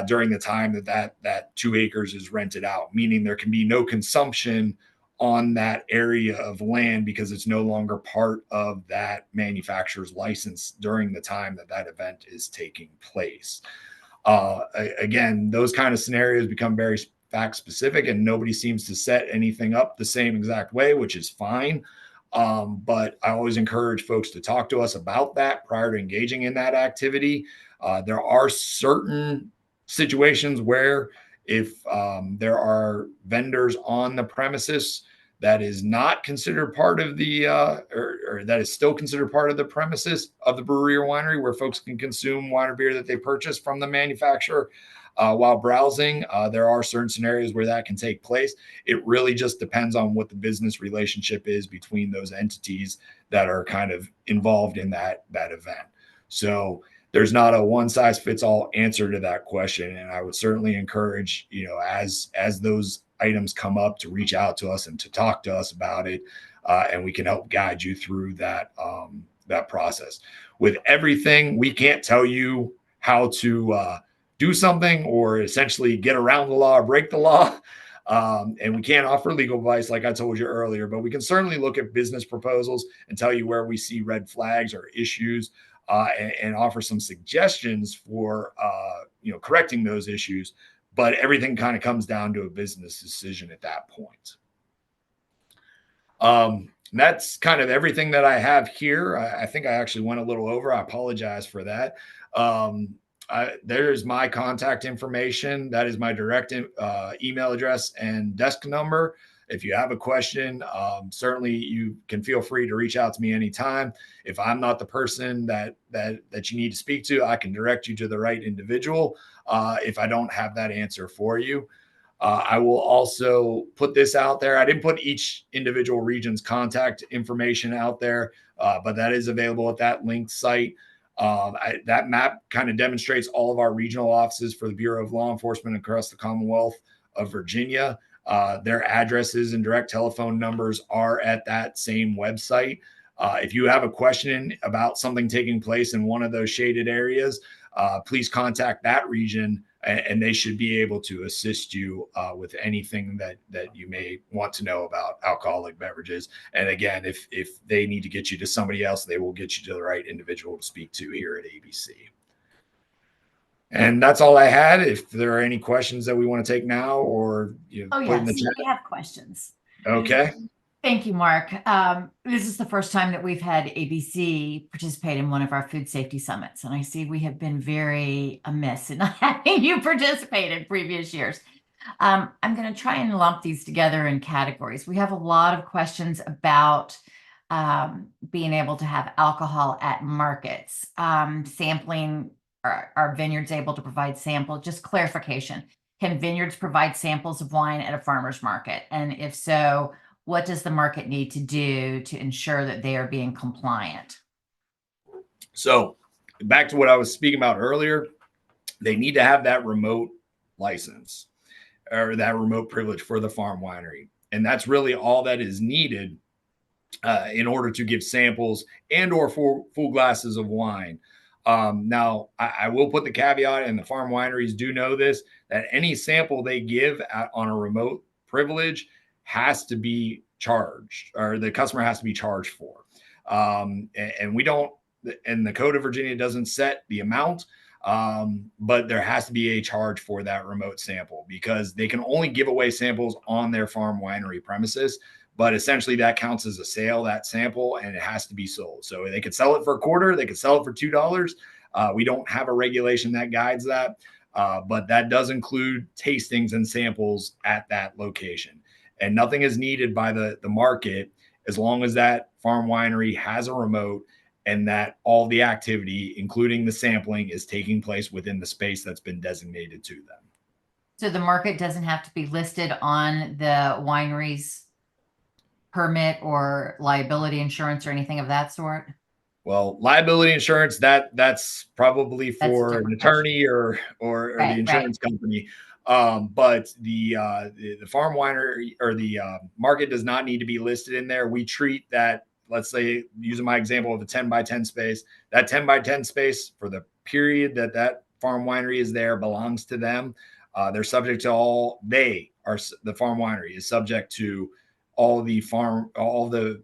Speaker 2: during the time that 2 acres is rented out, meaning there can be no consumption on that area of land because it's no longer part of that manufacturer's license during the time that event is taking place. Again, those kind of scenarios become very fact specific, and nobody seems to set anything up the same exact way, which is fine. But I always encourage folks to talk to us about that prior to engaging in that activity. There are certain situations where if there are vendors on the premises, that is not considered part of the or that is still considered part of the premises of the brewery or winery, where folks can consume wine or beer that they purchase from the manufacturer while browsing. There are certain scenarios where that can take place. It really just depends on what the business relationship is between those entities that are kind of involved in that event. So there's not a one size fits all answer to that question. And I would certainly encourage, as those items come up, to reach out to us and to talk to us about it. And we can help guide you through that, that process. With everything, we can't tell you how to do something or essentially get around the law or break the law. And we can't offer legal advice, like I told you earlier, but we can certainly look at business proposals and tell you where we see red flags or issues, and offer some suggestions for correcting those issues. But everything kind of comes down to a business decision at that point. That's kind of everything that I have here. I think I actually went a little over. I apologize for that. There's my contact information. That is my direct email address and desk number. If you have a question, certainly you can feel free to reach out to me anytime. If I'm not the person that you need to speak to, I can direct you to the right individual if I don't have that answer for you. I will also put this out there. I didn't put each individual region's contact information out there, but that is available at that linked site. That map kind of demonstrates all of our regional offices for the Bureau of Law Enforcement across the Commonwealth of Virginia. Their addresses and direct telephone numbers are at that same website. If you have a question about something taking place in one of those shaded areas, please contact that region, and they should be able to assist you with anything that you may want to know about alcoholic beverages. And again, if they need to get you to somebody else, they will get you to the right individual to speak to here at ABC. And that's all I had. If there are any questions that we want to take now, or
Speaker 1: put in the chat. We have questions.
Speaker 2: Okay.
Speaker 1: Thank you, Mark. This is the first time that we've had ABC participate in one of our food safety summits, and I see we have been very amiss in not having you participate in previous years. I'm going to try and lump these together in categories. We have a lot of questions about being able to have alcohol at markets, sampling. Are vineyards able to provide sample? Just clarification. Can vineyards provide samples of wine at a farmer's market? And if so, what does the market need to do to ensure that they are being compliant?
Speaker 2: So back to what I was speaking about earlier, they need to have that remote license or that remote privilege for the farm winery. And that's really all that is needed in order to give samples and or full glasses of wine. Now, I will put the caveat, and the farm wineries do know this, that any sample they give on a remote privilege has to be charged, or the customer has to be charged for. And we don't, and the Code of Virginia doesn't set the amount, but there has to be a charge for that remote sample, because they can only give away samples on their farm winery premises. But essentially that counts as a sale, that sample, and it has to be sold. So they could sell it for a quarter, they could sell it for $2. We don't have a regulation that guides that, but that does include tastings and samples at that location. And nothing is needed by the market as long as that farm winery has a remote and that all the activity, including the sampling, is taking place within the space that's been designated to them.
Speaker 1: So the market doesn't have to be listed on the winery's permit or liability insurance or anything of that sort?
Speaker 2: Well, liability insurance, that's probably for an attorney or the insurance company. But the farm winery or the market does not need to be listed in there. We treat that, let's say, using my example of a 10 by 10 space, that 10 by 10 space for the period that farm winery is there belongs to them. They're subject to the farm winery is subject to all the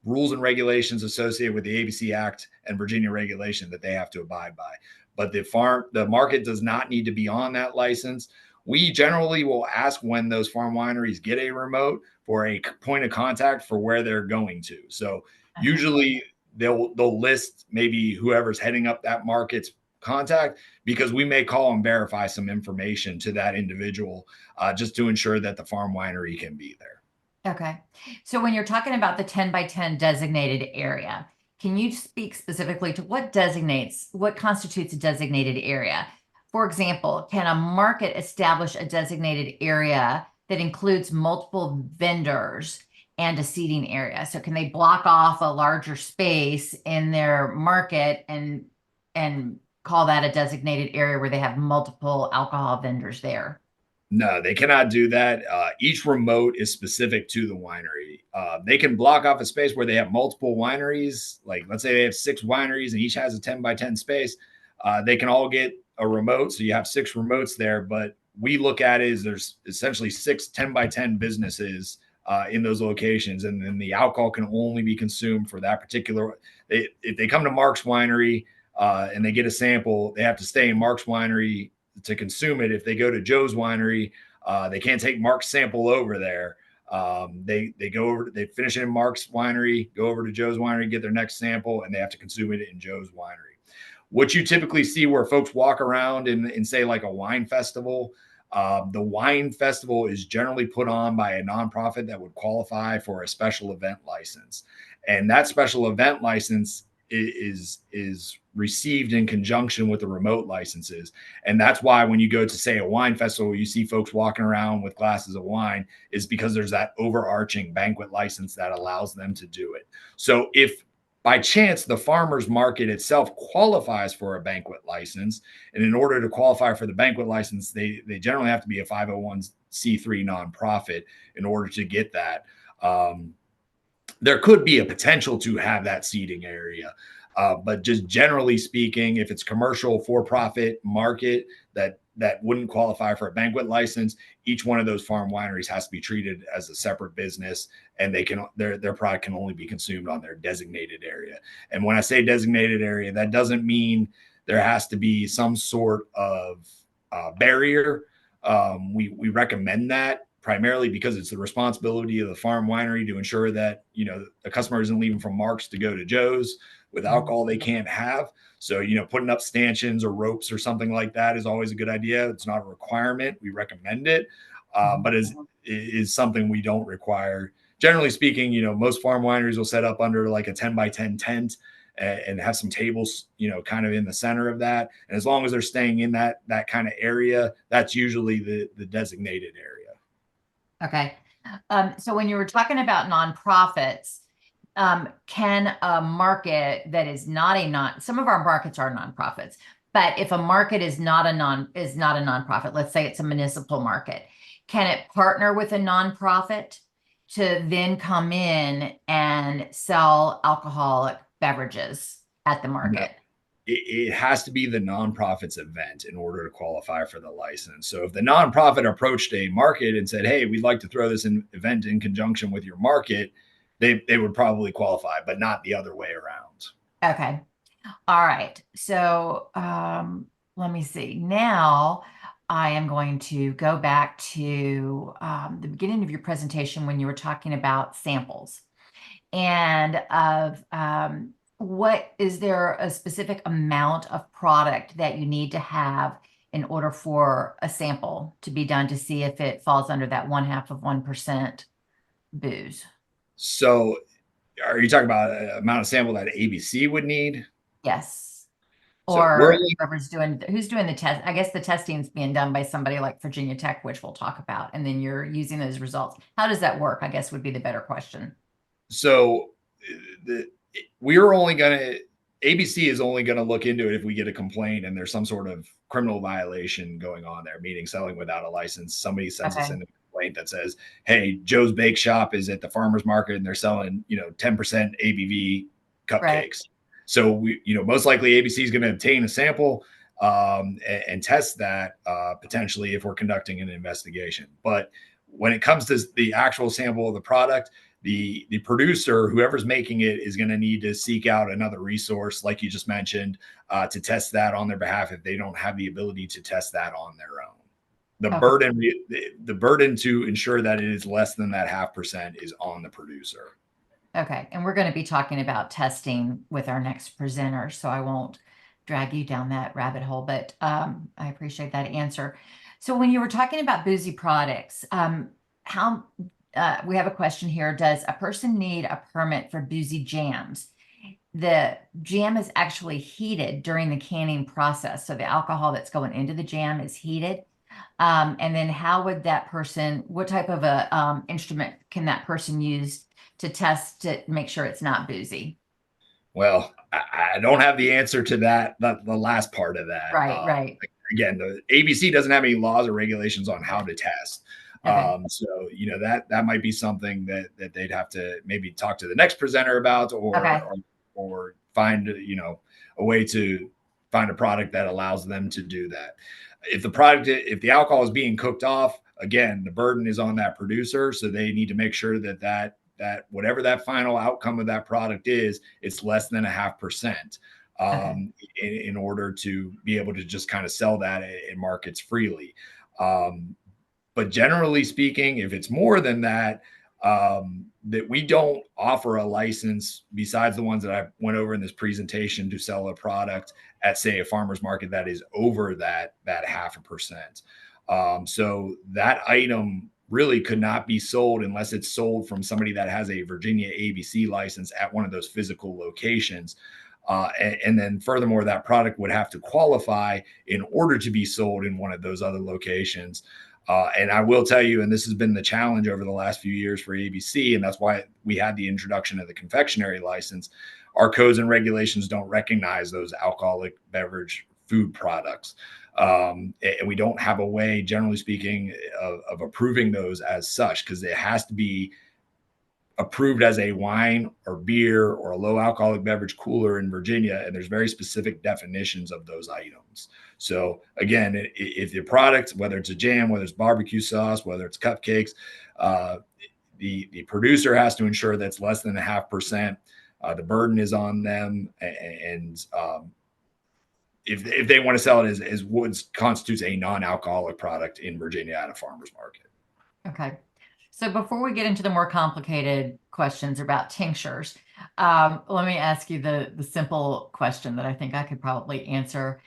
Speaker 2: rules and regulations associated with the ABC Act and Virginia regulation that they have to abide by. But the market does not need to be on that license. We generally will ask when those farm wineries get a remote for a point of contact for where they're going to. So usually they'll list maybe whoever's heading up that market's contact, because we may call and verify some information to that individual just to ensure that the farm winery can be there.
Speaker 1: Okay. So when you're talking about the 10 by 10 designated area, can you speak specifically to what constitutes a designated area? For example, can a market establish a designated area that includes multiple vendors and a seating area? So can they block off a larger space in their market and call that a designated area where they have multiple alcohol vendors there?
Speaker 2: No, they cannot do that. Each remote is specific to the winery. They can block off a space where they have multiple wineries. Like, let's say they have 6 wineries and each has a 10 by 10 space. They can all get a remote. So you have 6 remotes there. But we look at it as there's essentially 6 10 by 10 businesses in those locations. And then the alcohol can only be consumed for that particular. If they come to Mark's Winery and they get a sample, they have to stay in Mark's Winery to consume it. If they go to Joe's Winery, they can't take Mark's sample over there. They go over, they finish it in Mark's Winery, go over to Joe's Winery, get their next sample, and they have to consume it in Joe's Winery. What you typically see where folks walk around and say like a wine festival, the wine festival is generally put on by a nonprofit that would qualify for a special event license, and that special event license is received in conjunction with the remote licenses. And that's why when you go to, say, a wine festival, you see folks walking around with glasses of wine, is because there's that overarching banquet license that allows them to do it. So if by chance the farmers market itself qualifies for a banquet license, and in order to qualify for the banquet license, they generally have to be a 501c3 nonprofit in order to get that. There could be a potential to have that seating area. But just generally speaking, if it's commercial for-profit market that wouldn't qualify for a banquet license, each one of those farm wineries has to be treated as a separate business, and their product can only be consumed on their designated area. And when I say designated area, that doesn't mean there has to be some sort of barrier. We recommend that primarily because it's the responsibility of the farm winery to ensure that the customer isn't leaving from Mark's to go to Joe's with alcohol they can't have. So putting up stanchions or ropes or something like that is always a good idea. It's not a requirement. We recommend it, but is something we don't require. Generally speaking, most farm wineries will set up under like a 10 by 10 tent and have some tables, kind of in the center of that. And as long as they're staying in that kind of area, that's usually the designated area.
Speaker 1: Okay. So when you were talking about nonprofits, can a market that is not some of our markets are nonprofits, but if a market is not a nonprofit, let's say it's a municipal market, can it partner with a nonprofit to then come in and sell alcoholic beverages at the market?
Speaker 2: No. It has to be the nonprofit's event in order to qualify for the license. So if the nonprofit approached a market and said, "Hey, we'd like to throw this event in conjunction with your market," they would probably qualify, but not the other way around.
Speaker 1: Okay. All right. So let me see. Now I am going to go back to the beginning of your presentation when you were talking about samples and of what is there a specific amount of product that you need to have in order for a sample to be done to see if it falls under that 1/2% booze?
Speaker 2: So are you talking about an amount of sample that ABC would need?
Speaker 1: Yes.
Speaker 2: So we're
Speaker 1: Or
Speaker 2: only
Speaker 1: who's doing the test. I guess the testing is being done by somebody like Virginia Tech, which we'll talk about, and then you're using those results. How does that work? I guess would be the better question.
Speaker 2: so we're only going to ABC is only going to look into it if we get a complaint and there's some sort of criminal violation going on there, meaning selling without a license. Somebody sends us in a complaint that says, "Hey, Joe's Bake Shop is at the farmer's market and they're selling, 10% ABV cupcakes." Right. So we, most likely ABC is going to obtain a sample and test that potentially if we're conducting an investigation. But when it comes to the actual sample of the product, the producer, whoever's making it, is going to need to seek out another resource, like you just mentioned, to test that on their behalf if they don't have the ability to test that on their own. The burden to ensure that it is less than that 0.5% is on the producer.
Speaker 1: Okay, and we're going to be talking about testing with our next presenter, so I won't drag you down that rabbit hole, but I appreciate that answer. So when you were talking about boozy products, we have a question here. Does a person need a permit for boozy jams? The jam is actually heated during the canning process. So the alcohol that's going into the jam is heated. And then how would that person, what type of a instrument can that person use to test to make sure it's not boozy?
Speaker 2: Well, I don't have the answer to that, the last part of that.
Speaker 1: Right.
Speaker 2: Again, the ABC doesn't have any laws or regulations on how to test.
Speaker 1: Okay.
Speaker 2: So that might be something that they'd have to maybe talk to the next presenter about,
Speaker 1: Okay.
Speaker 2: or find a way to find a product that allows them to do that. If the alcohol is being cooked off, again, the burden is on that producer, so they need to make sure that whatever that final outcome of that product is, it's less than 0.5%,
Speaker 1: Okay.
Speaker 2: in order to be able to just kind of sell that in markets freely. But generally speaking, if it's more than that, that we don't offer a license besides the ones that I went over in this presentation to sell a product at, say, a farmer's market that is over that 0.5%. So that item really could not be sold unless it's sold from somebody that has a Virginia ABC license at one of those physical locations. And then furthermore, that product would have to qualify in order to be sold in one of those other locations. And I will tell you, and this has been the challenge over the last few years for ABC, and that's why we had the introduction of the confectionery license. Our codes and regulations don't recognize those alcoholic beverage food products. And we don't have a way, generally speaking, of approving those as such, because it has to be approved as a wine or beer or a low alcoholic beverage cooler in Virginia. And there's very specific definitions of those items. So again, if the product, whether it's a jam, whether it's barbecue sauce, whether it's cupcakes, the producer has to ensure that's less than 0.5%. The burden is on them. And if they want to sell it as what constitutes a non-alcoholic product in Virginia at a farmer's market.
Speaker 1: Okay. So before we get into the more complicated questions about tinctures, let me ask you the simple question that I think I could probably answer.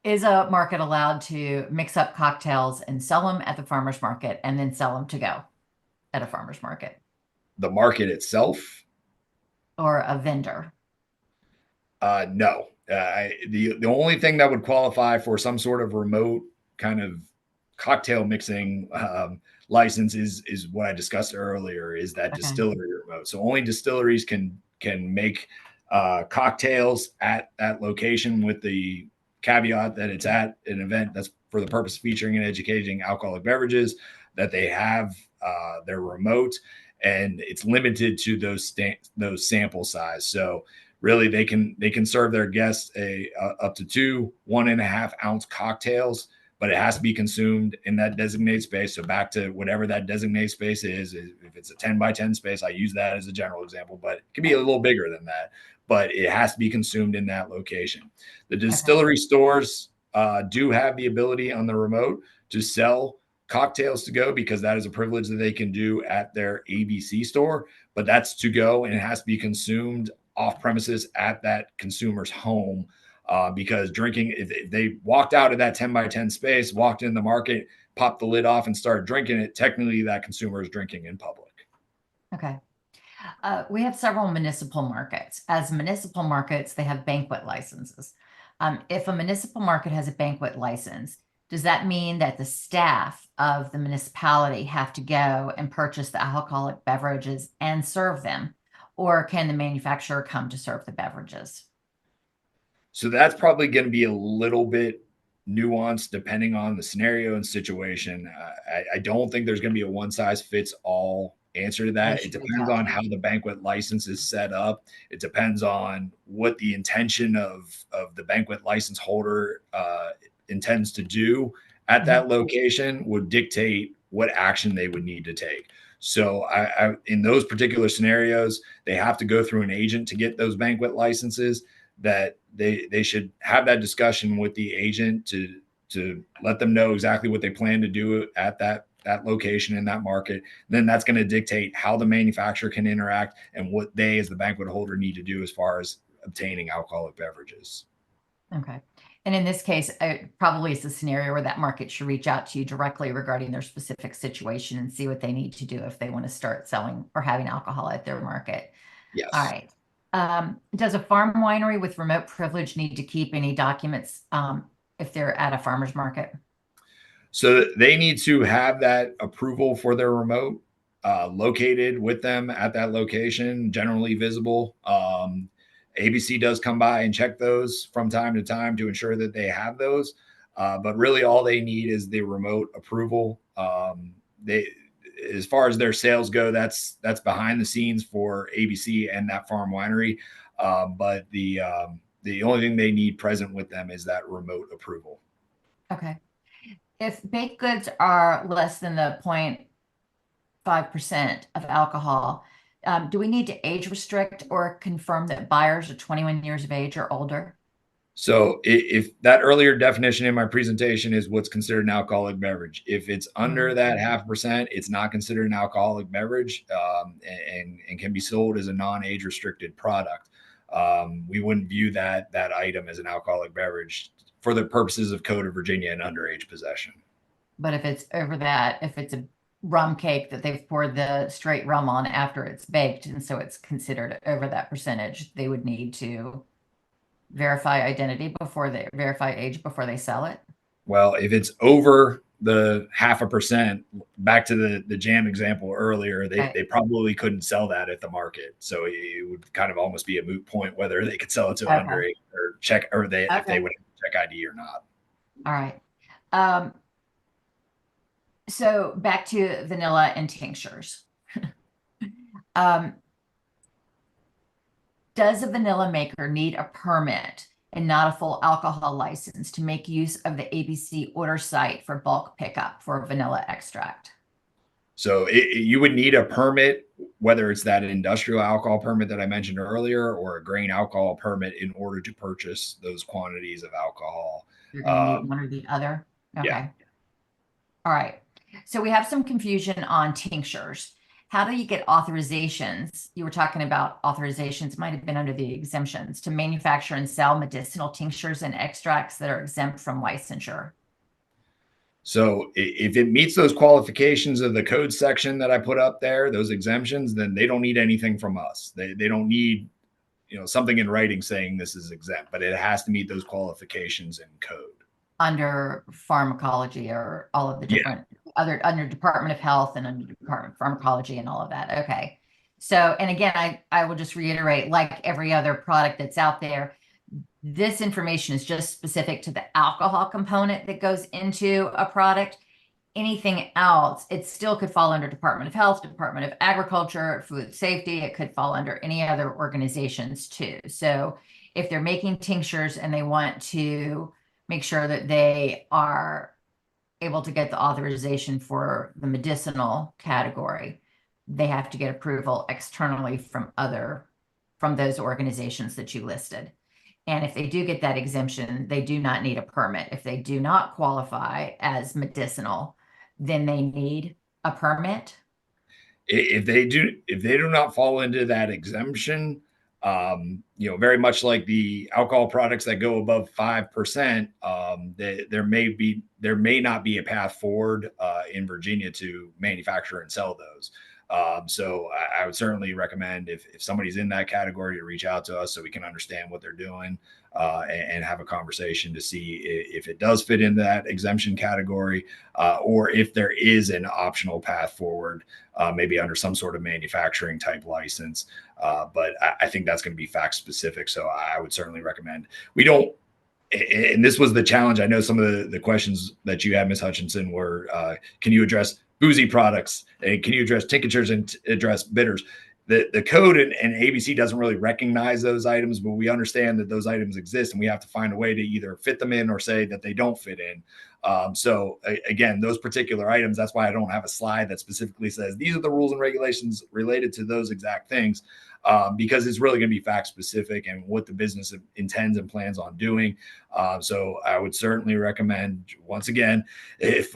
Speaker 1: Is a market allowed to mix up cocktails and sell them at the farmer's market and then sell them to go at a farmer's market
Speaker 2: The market itself,
Speaker 1: or a vendor?
Speaker 2: no. The only thing that would qualify for some sort of remote kind of cocktail mixing license is what I discussed earlier, is that
Speaker 1: Okay.
Speaker 2: distillery remote. So only distilleries can make cocktails at that location, with the caveat that it's at an event that's for the purpose of featuring and educating alcoholic beverages, that they have their remote, and it's limited to those sample size. So really, they can serve their guests up to 2 1.5 ounce cocktails, but it has to be consumed in that designated space. So back to whatever that designated space is, if it's a 10 by 10 space, I use that as a general example, but it can be a little bigger than that, but it has to be consumed in that location. The distillery stores do have the ability on the remote to sell cocktails to go, because that is a privilege that they can do at their ABC store, but that's to go, and it has to be consumed off premises at that consumer's home. Because drinking, if they walked out of that 10 by 10 space, walked in the market, popped the lid off and started drinking it, technically that consumer is drinking in public.
Speaker 1: Okay. We have several municipal markets. As municipal markets, they have banquet licenses. If a municipal market has a banquet license, does that mean that the staff of the municipality have to go and purchase the alcoholic beverages and serve them? Or can the manufacturer come to serve the beverages?
Speaker 2: So that's probably going to be a little bit nuanced depending on the scenario and situation. I don't think there's going to be a one size fits all answer to
Speaker 1: They
Speaker 2: that. It
Speaker 1: should reach
Speaker 2: depends
Speaker 1: out
Speaker 2: on
Speaker 1: to
Speaker 2: how
Speaker 1: you.
Speaker 2: the banquet license is set up. It depends on what the intention of the banquet license holder intends to do at
Speaker 1: Mhm.
Speaker 2: that location, would dictate what action they would need to take. So in those particular scenarios, they have to go through an agent to get those banquet licenses. That they should have that discussion with the agent to let them know exactly what they plan to do at that location in that market. Then that's going to dictate how the manufacturer can interact and what they as the banquet holder need to do as far as obtaining alcoholic beverages.
Speaker 1: Okay. And in this case, probably it's a scenario where that market should reach out to you directly regarding their specific situation and see what they need to do if they want to start selling or having alcohol at their market. All
Speaker 2: Yes.
Speaker 1: right. Does a farm winery with remote privilege need to keep any documents if they're at a farmer's market?
Speaker 2: So they need to have that approval for their remote located with them at that location, generally visible. ABC does come by and check those from time to time to ensure that they have those. But really, all they need is the remote approval. They, as far as their sales go, that's behind the scenes for ABC and that farm winery. But the only thing they need present with them is that remote approval.
Speaker 1: Okay. If baked goods are less than the 0.5% of alcohol, do we need to age restrict or confirm that buyers are 21 years of age or older?
Speaker 2: So if that earlier definition in my presentation is what's considered an alcoholic beverage, if it's under that 0.5%, it's not considered an alcoholic beverage, and can be sold as a non-age restricted product. We wouldn't view that item as an alcoholic beverage for the purposes of Code of Virginia and underage possession.
Speaker 1: But if it's over that, if it's a rum cake that they've poured the straight rum on after it's baked, and so it's considered over that percentage, they would need to verify identity before they verify age before they sell it.
Speaker 2: Well, if it's over the 0.5%, back to the jam example earlier,
Speaker 1: Right.
Speaker 2: they probably couldn't sell that at the market. So it would kind of almost be a moot point whether they could sell it to
Speaker 1: Okay.
Speaker 2: underage or check, or if they
Speaker 1: Okay.
Speaker 2: would check ID or not.
Speaker 1: All right. Um, so back to vanilla and tinctures. Um, does a vanilla maker need a permit and not a full alcohol license to make use of the ABC order site for bulk pickup for vanilla extract?
Speaker 2: So you would need a permit, whether it's that industrial alcohol permit that I mentioned earlier or a grain alcohol permit in order to purchase those quantities of alcohol.
Speaker 1: You're going to need one or the other.
Speaker 2: Yeah.
Speaker 1: Okay. All right. So we have some confusion on tinctures. How do you get authorizations? You were talking about authorizations, might have been under the exemptions to manufacture and sell medicinal tinctures and extracts that are exempt from licensure.
Speaker 2: So if it meets those qualifications of the code section that I put up there, those exemptions, then they don't need anything from us. They don't need, something in writing saying this is exempt, but it has to meet those qualifications in code.
Speaker 1: Under pharmacology or all of the
Speaker 2: Yeah.
Speaker 1: different other under Department of Health and under Department of Pharmacology and all of that. Okay. So, and again, I will just reiterate, like every other product that's out there, this information is just specific to the alcohol component that goes into a product. Anything else, it still could fall under Department of Health, Department of Agriculture, Food Safety. It could fall under any other organizations too. So if they're making tinctures and they want to make sure that they are able to get the authorization for the medicinal category, they have to get approval externally from those organizations that you listed. And if they do get that exemption, they do not need a permit. If they do not qualify as medicinal, then they need a permit.
Speaker 2: If they do not fall into that exemption, very much like the alcohol products that go above 5%, there may not be a path forward in Virginia to manufacture and sell those. So I would certainly recommend if somebody's in that category to reach out to us so we can understand what they're doing and have a conversation to see if it does fit in that exemption category or if there is an optional path forward, maybe under some sort of manufacturing type license. But I think that's going to be fact specific. So I would certainly recommend we don't. And this was the challenge. I know some of the questions that you had, Ms. Hutchinson, were can you address boozy products? And can you address tinctures and address bitters? The code and ABC doesn't really recognize those items, but we understand that those items exist and we have to find a way to either fit them in or say that they don't fit in. So again, those particular items, that's why I don't have a slide that specifically says these are the rules and regulations related to those exact things. Because it's really going to be fact specific and what the business intends and plans on doing. So I would certainly recommend, once again, if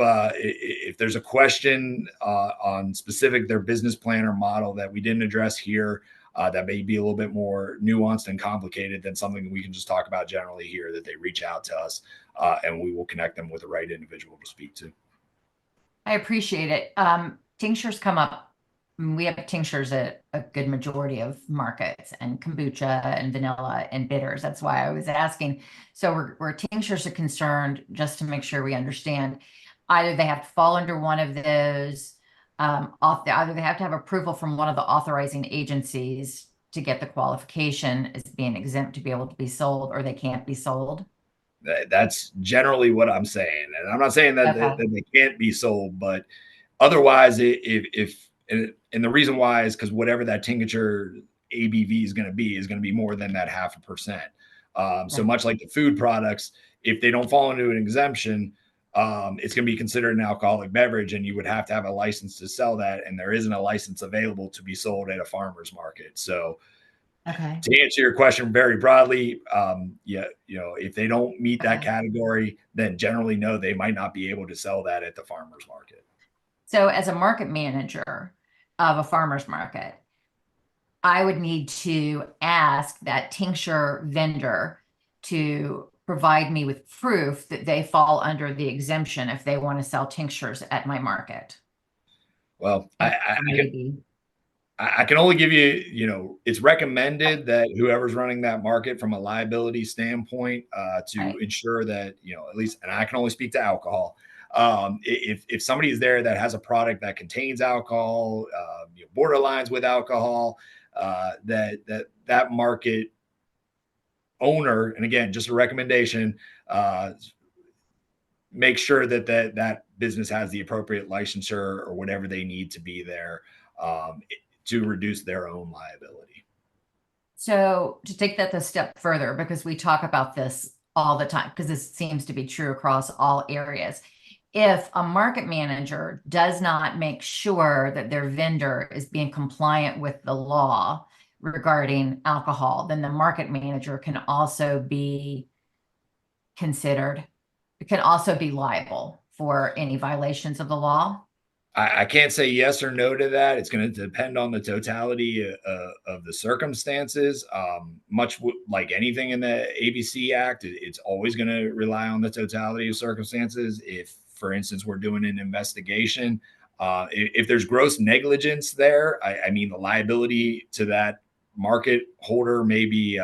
Speaker 2: there's a question on specific their business plan or model that we didn't address here, that may be a little bit more nuanced and complicated than something we can just talk about generally here, that they reach out to us and we will connect them with the right individual to speak to.
Speaker 1: I appreciate it. Tinctures come up. We have tinctures at a good majority of markets, and kombucha and vanilla and bitters. That's why I was asking. So where tinctures are concerned, just to make sure we understand, either they have to fall under one of those, either they have to have approval from one of the authorizing agencies to get the qualification as being exempt to be able to be sold, or they can't be sold.
Speaker 2: That's generally what I'm saying, and I'm not saying that,
Speaker 1: Okay.
Speaker 2: that they can't be sold, but otherwise, if and the reason why is because whatever that tincture ABV is going to be more than that 0.5%. So
Speaker 1: Right.
Speaker 2: much like the food products, if they don't fall into an exemption, it's going to be considered an alcoholic beverage, and you would have to have a license to sell that, and there isn't a license available to be sold at a farmer's market. So
Speaker 1: Okay.
Speaker 2: to answer your question very broadly, yeah, if they don't meet that
Speaker 1: Okay.
Speaker 2: category, then generally no, they might not be able to sell that at the farmer's market.
Speaker 1: So as a market manager of a farmer's market, I would need to ask that tincture vendor to provide me with proof that they fall under the exemption if they want to sell tinctures at my market.
Speaker 2: Well,
Speaker 1: And maybe,
Speaker 2: I can only give you, it's recommended that whoever's running that market from a liability standpoint to
Speaker 1: right,
Speaker 2: ensure that, at least, and I can only speak to alcohol. If somebody is there that has a product that contains alcohol, borderlines with alcohol, that market owner, and again, just a recommendation, make sure that business has the appropriate licensure or whatever they need to be there to reduce their own liability.
Speaker 1: so to take that a step further, because we talk about this all the time, because this seems to be true across all areas. If a market manager does not make sure that their vendor is being compliant with the law regarding alcohol, then the market manager can also be considered, can also be liable for any violations of the law.
Speaker 2: I can't say yes or no to that. It's going to depend on the totality of the circumstances. Much like anything in the ABC Act, it's always going to rely on the totality of circumstances. If, for instance, we're doing an investigation, if there's gross negligence there, I mean, the liability to that market holder may be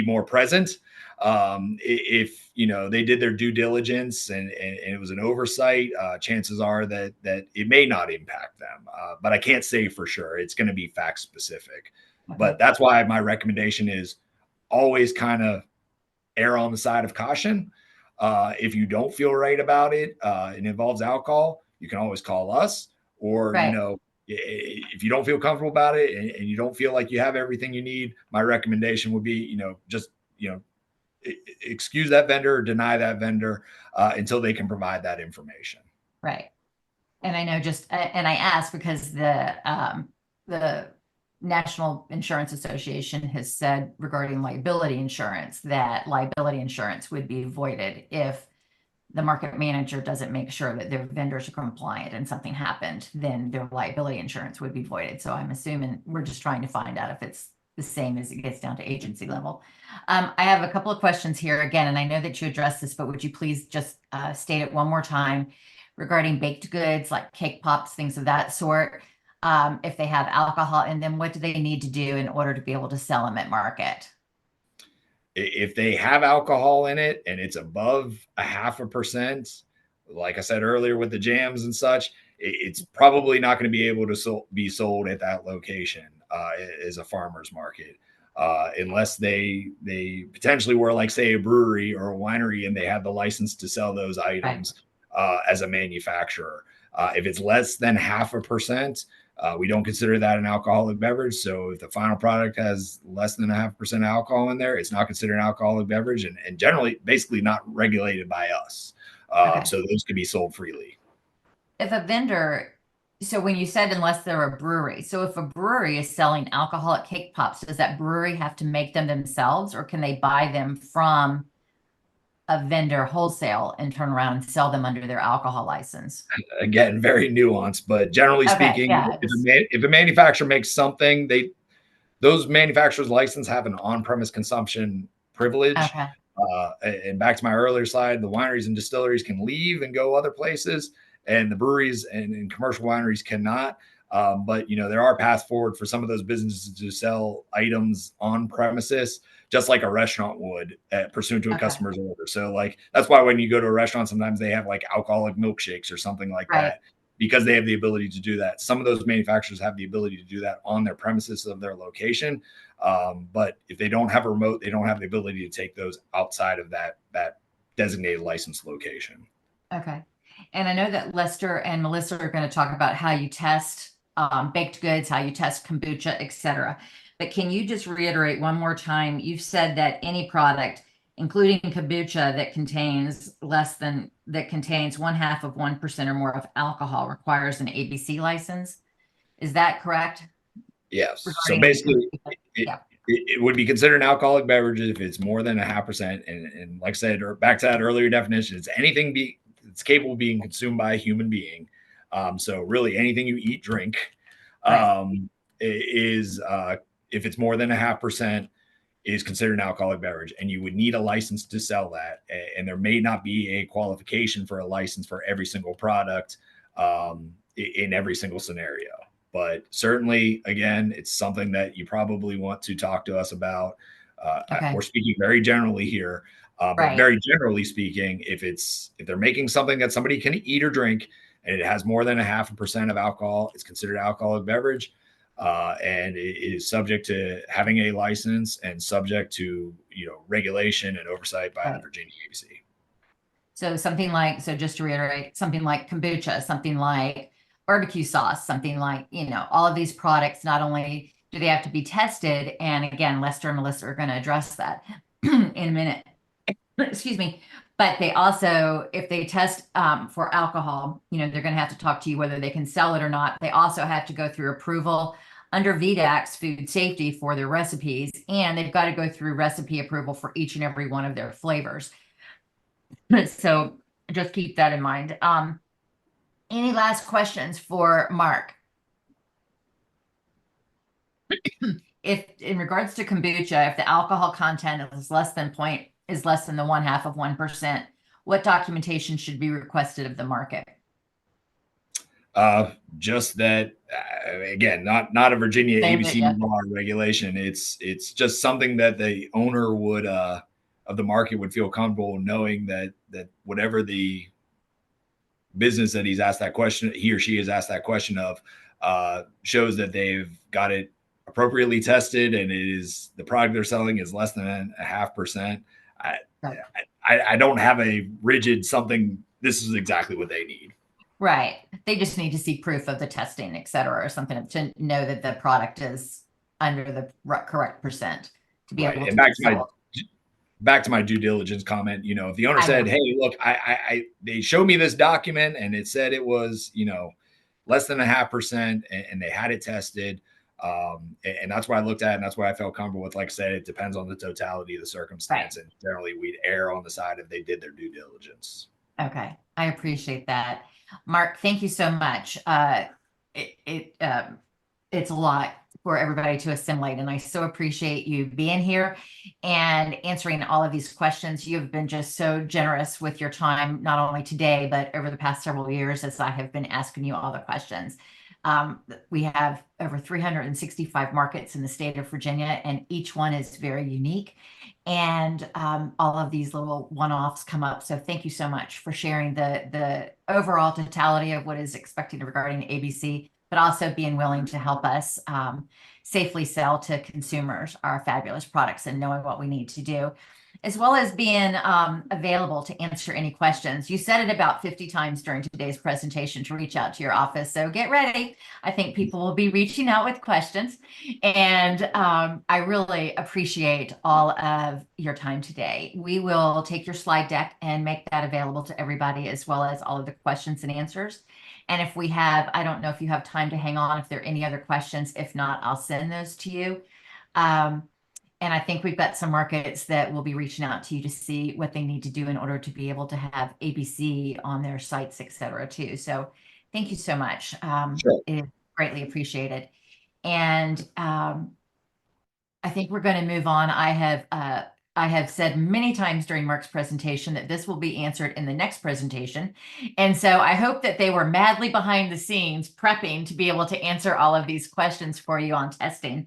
Speaker 2: more present. If they did their due diligence and it was an oversight, chances are that it may not impact them. But I can't say for sure. It's going to be fact specific.
Speaker 1: Okay.
Speaker 2: But that's why my recommendation is always kind of err on the side of caution. If you don't feel right about it, it involves alcohol, you can always call us, or
Speaker 1: Right.
Speaker 2: if you don't feel comfortable about it and you don't feel like you have everything you need, my recommendation would be, just excuse that vendor or deny that vendor until they can provide that information.
Speaker 1: Right. And I know and I asked because the National Insurance Association has said regarding liability insurance that liability insurance would be voided if the market manager doesn't make sure that their vendors are compliant and something happened, then their liability insurance would be voided. So I'm assuming we're just trying to find out if it's the same as it gets down to agency level. I have a couple of questions here again, and I know that you addressed this, but would you please just state it one more time regarding baked goods like cake pops, things of that sort? If they have alcohol in them, what do they need to do in order to be able to sell them at market?
Speaker 2: If they have alcohol in it and it's above 0.5%, like I said earlier with the jams and such, it's probably not going to be able to be sold at that location as a farmer's market. Unless they potentially were like, say, a brewery or a winery and they have the license to sell those
Speaker 1: Right.
Speaker 2: items as a manufacturer. If it's less than 0.5%, we don't consider that an alcoholic beverage. So if the final product has less than 0.5% alcohol in there, it's not considered an alcoholic beverage, and generally, basically not regulated by us.
Speaker 1: Okay.
Speaker 2: So those could be sold freely.
Speaker 1: If a vendor, so when you said unless they're a brewery, so if a brewery is selling alcoholic cake pops, does that brewery have to make them themselves, or can they buy them from a vendor wholesale and turn around and sell them under their alcohol license?
Speaker 2: Again, very nuanced, but generally
Speaker 1: Okay,
Speaker 2: speaking,
Speaker 1: yeah,
Speaker 2: if a manufacturer makes something, those manufacturers' license have an on-premise consumption privilege.
Speaker 1: okay,
Speaker 2: And back to my earlier slide, the wineries and distilleries can leave and go other places, and the breweries and commercial wineries cannot. But there are paths forward for some of those businesses to sell items on premises, just like a restaurant would, pursuant to a
Speaker 1: okay,
Speaker 2: customer's order. So, like that's why when you go to a restaurant, sometimes they have like alcoholic milkshakes or something like
Speaker 1: right,
Speaker 2: that, because they have the ability to do that. Some of those manufacturers have the ability to do that on their premises of their location. But if they don't have a remote, they don't have the ability to take those outside of that designated licensed location.
Speaker 1: okay. And I know that Lester and Melissa are going to talk about how you test baked goods, how you test kombucha, etc. But can you just reiterate one more time? You've said that any product, including kombucha, that contains 0.5% or more of alcohol, requires an ABC license. Is that correct?
Speaker 2: Yes. So
Speaker 1: Regarding any
Speaker 2: basically,
Speaker 1: kombucha?
Speaker 2: it,
Speaker 1: Yeah.
Speaker 2: it would be considered an alcoholic beverage if it's more than 0.5%. And like I said, or back to that earlier definition, it's anything it's capable of being consumed by a human being. So really anything you eat, drink,
Speaker 1: Right.
Speaker 2: is if it's more than 0.5%, is considered an alcoholic beverage, and you would need a license to sell that. And there may not be a qualification for a license for every single product in every single scenario. But certainly, again, it's something that you probably want to talk to us about.
Speaker 1: Okay.
Speaker 2: We're speaking very generally here, but
Speaker 1: Right.
Speaker 2: very generally speaking, if they're making something that somebody can eat or drink, and it has more than 0.5% of alcohol, it's considered an alcoholic beverage, and it is subject to having a license and subject to regulation and oversight by the
Speaker 1: Right.
Speaker 2: Virginia ABC.
Speaker 1: So just to reiterate, something like kombucha, something like barbecue sauce, something like, all of these products, not only do they have to be tested, and again, Lester and Melissa are going to address that in a minute, excuse me, but they also, if they test for alcohol, they're going to have to talk to you whether they can sell it or not. They also have to go through approval under VDAC's food safety for their recipes, and they've got to go through recipe approval for each and every one of their flavors. So just keep that in mind. Any last questions for Mark? If in regards to kombucha, if the alcohol content is less than the 0.5%, what documentation should be requested of the market?
Speaker 2: Just that, again, not a Virginia
Speaker 1: Same that,
Speaker 2: ABC
Speaker 1: yeah.
Speaker 2: law or regulation. It's just something that the owner would of the market would feel comfortable knowing that whatever the business that he or she has asked that question of, shows that they've got it appropriately tested, and the product they're selling is less than 0.5%.
Speaker 1: Right.
Speaker 2: I don't have a rigid something. This is exactly what they need.
Speaker 1: Right. They just need to see proof of the testing, et cetera, or something to know that the product is under the correct percent to be
Speaker 2: Right.
Speaker 1: able
Speaker 2: And
Speaker 1: to be sold.
Speaker 2: back to my due diligence comment, if the owner
Speaker 1: I
Speaker 2: said,
Speaker 1: know.
Speaker 2: "Hey, look, they showed me this document and it said it was, less than 0.5%, and they had it tested." And that's why I looked at it, and that's why I felt comfortable with. Like I said, it depends on the totality of the circumstance,
Speaker 1: Right.
Speaker 2: and generally we'd err on the side if they did their due diligence.
Speaker 1: Okay. I appreciate that. Mark, thank you so much. It's a lot for everybody to assimilate, and I so appreciate you being here and answering all of these questions. You have been just so generous with your time, not only today, but over the past several years as I have been asking you all the questions. We have over 365 markets in the state of Virginia, and each one is very unique. And all of these little one-offs come up. So thank you so much for sharing the overall totality of what is expected regarding ABC, but also being willing to help us safely sell to consumers our fabulous products and knowing what we need to do, as well as being available to answer any questions. You said it about 50 times during today's presentation to reach out to your office. So get ready. I think people will be reaching out with questions. And I really appreciate all of your time today. We will take your slide deck and make that available to everybody, as well as all of the questions and answers. And if we have, I don't know if you have time to hang on, if there are any other questions. If not, I'll send those to you. And I think we've got some markets that will be reaching out to you to see what they need to do in order to be able to have ABC on their sites, et cetera, too. So thank you so much.
Speaker 2: Sure.
Speaker 1: It is greatly appreciated. And I think we're going to move on. I have said many times during Mark's presentation that this will be answered in the next presentation. And so I hope that they were madly behind the scenes prepping to be able to answer all of these questions for you on testing.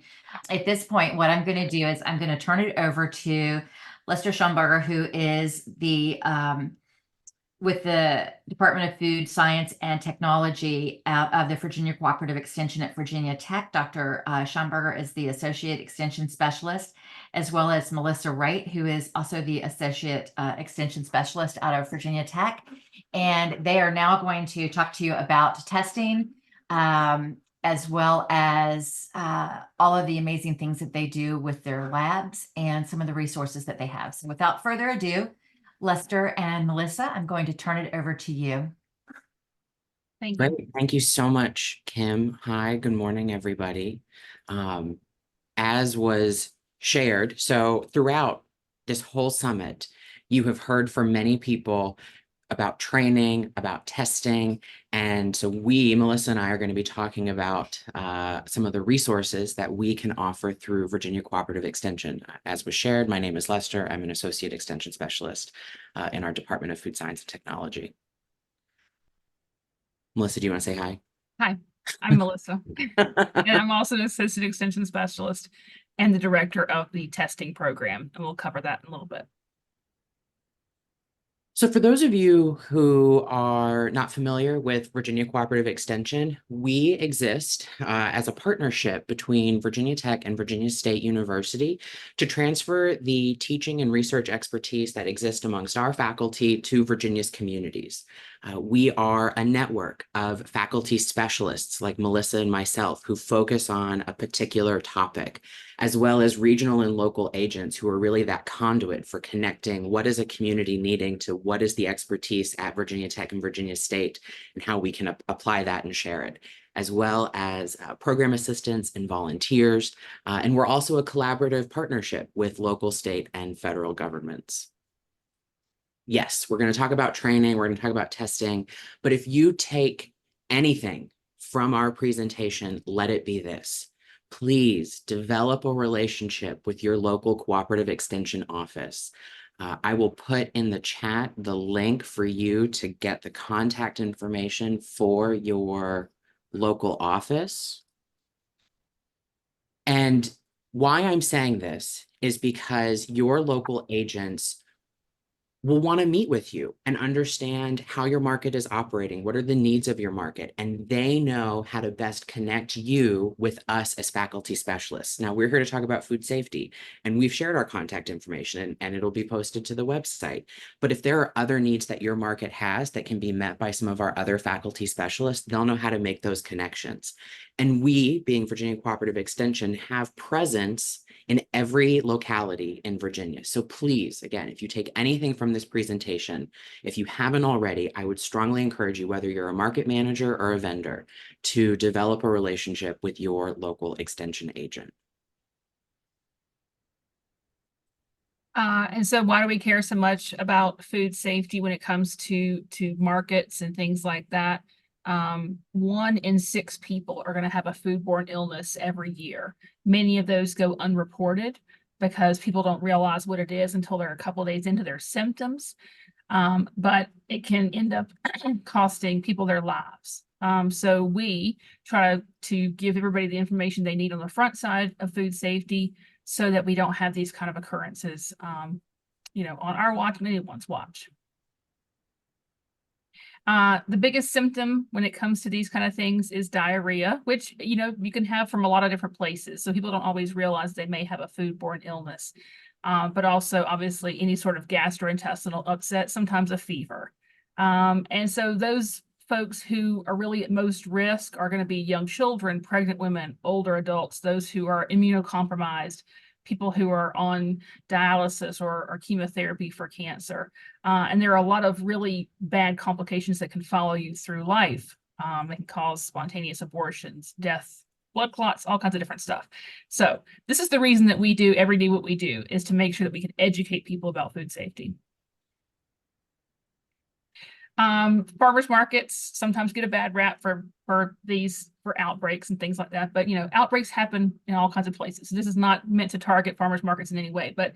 Speaker 1: At this point, what I'm going to do is I'm going to turn it over to Lester Schomburger, who is the with the Department of Food Science and Technology of the Virginia Cooperative Extension at Virginia Tech. Dr. Schomburger is the Associate Extension Specialist, as well as Melissa Wright, who is also the Associate Extension Specialist out of Virginia Tech. And they are now going to talk to you about testing, as well as all of the amazing things that they do with their labs and some of the resources that they have. So without further ado, Lester and Melissa, I'm going to turn it over to you.
Speaker 3: Thank you.
Speaker 4: Great. Thank you so much, Kim. Hi, good morning, everybody. As was shared, so throughout this whole summit, you have heard from many people about training, about testing. And so we, Melissa and I, are going to be talking about some of the resources that we can offer through Virginia Cooperative Extension. As was shared, my name is Lester. I'm an Associate Extension Specialist in our Department of Food Science and Technology. Melissa, do you want to say hi?
Speaker 3: Hi, I'm Melissa, and I'm also an Associate Extension Specialist and the Director of the testing program, and we'll cover that in a little bit.
Speaker 4: So for those of you who are not familiar with Virginia Cooperative Extension, we exist as a partnership between Virginia Tech and Virginia State University to transfer the teaching and research expertise that exists amongst our faculty to Virginia's communities. We are a network of faculty specialists like Melissa and myself who focus on a particular topic, as well as regional and local agents who are really that conduit for connecting what is a community needing to what is the expertise at Virginia Tech and Virginia State and how we can apply that and share it, as well as program assistants and volunteers. And we're also a collaborative partnership with local, state, and federal governments. Yes, we're going to talk about training, we're going to talk about testing, but if you take anything from our presentation, let it be this. Please develop a relationship with your local cooperative extension office. I will put in the chat the link for you to get the contact information for your local office. And why I'm saying this is because your local agents will want to meet with you and understand how your market is operating. What are the needs of your market? And they know how to best connect you with us as faculty specialists. Now, we're here to talk about food safety, and we've shared our contact information and it'll be posted to the website. But if there are other needs that your market has that can be met by some of our other faculty specialists, they'll know how to make those connections. And we, being Virginia Cooperative Extension, have presence in every locality in Virginia. So please, again, if you take anything from this presentation, if you haven't already, I would strongly encourage you, whether you're a market manager or a vendor, to develop a relationship with your local extension agent.
Speaker 3: And so why do we care so much about food safety when it comes to markets and things like that? 1 in 6 people are going to have a foodborne illness every year. Many of those go unreported because people don't realize what it is until they're a couple of days into their symptoms. But it can end up costing people their lives. So we try to give everybody the information they need on the front side of food safety so that we don't have these kind of occurrences, on our watch and anyone's watch. The biggest symptom when it comes to these kind of things is diarrhea, which, you can have from a lot of different places. So people don't always realize they may have a foodborne illness, but also obviously any sort of gastrointestinal upset, sometimes a fever. And so those folks who are really at most risk are going to be young children, pregnant women, older adults, those who are immunocompromised, people who are on dialysis or chemotherapy for cancer. And there are a lot of really bad complications that can follow you through life. It can cause spontaneous abortions, death blood clots, all kinds of different stuff. So this is the reason that we do every day what we do, is to make sure that we can educate people about food safety. Farmers markets sometimes get a bad rap for outbreaks and things like that. But outbreaks happen in all kinds of places. So this is not meant to target farmers markets in any way. But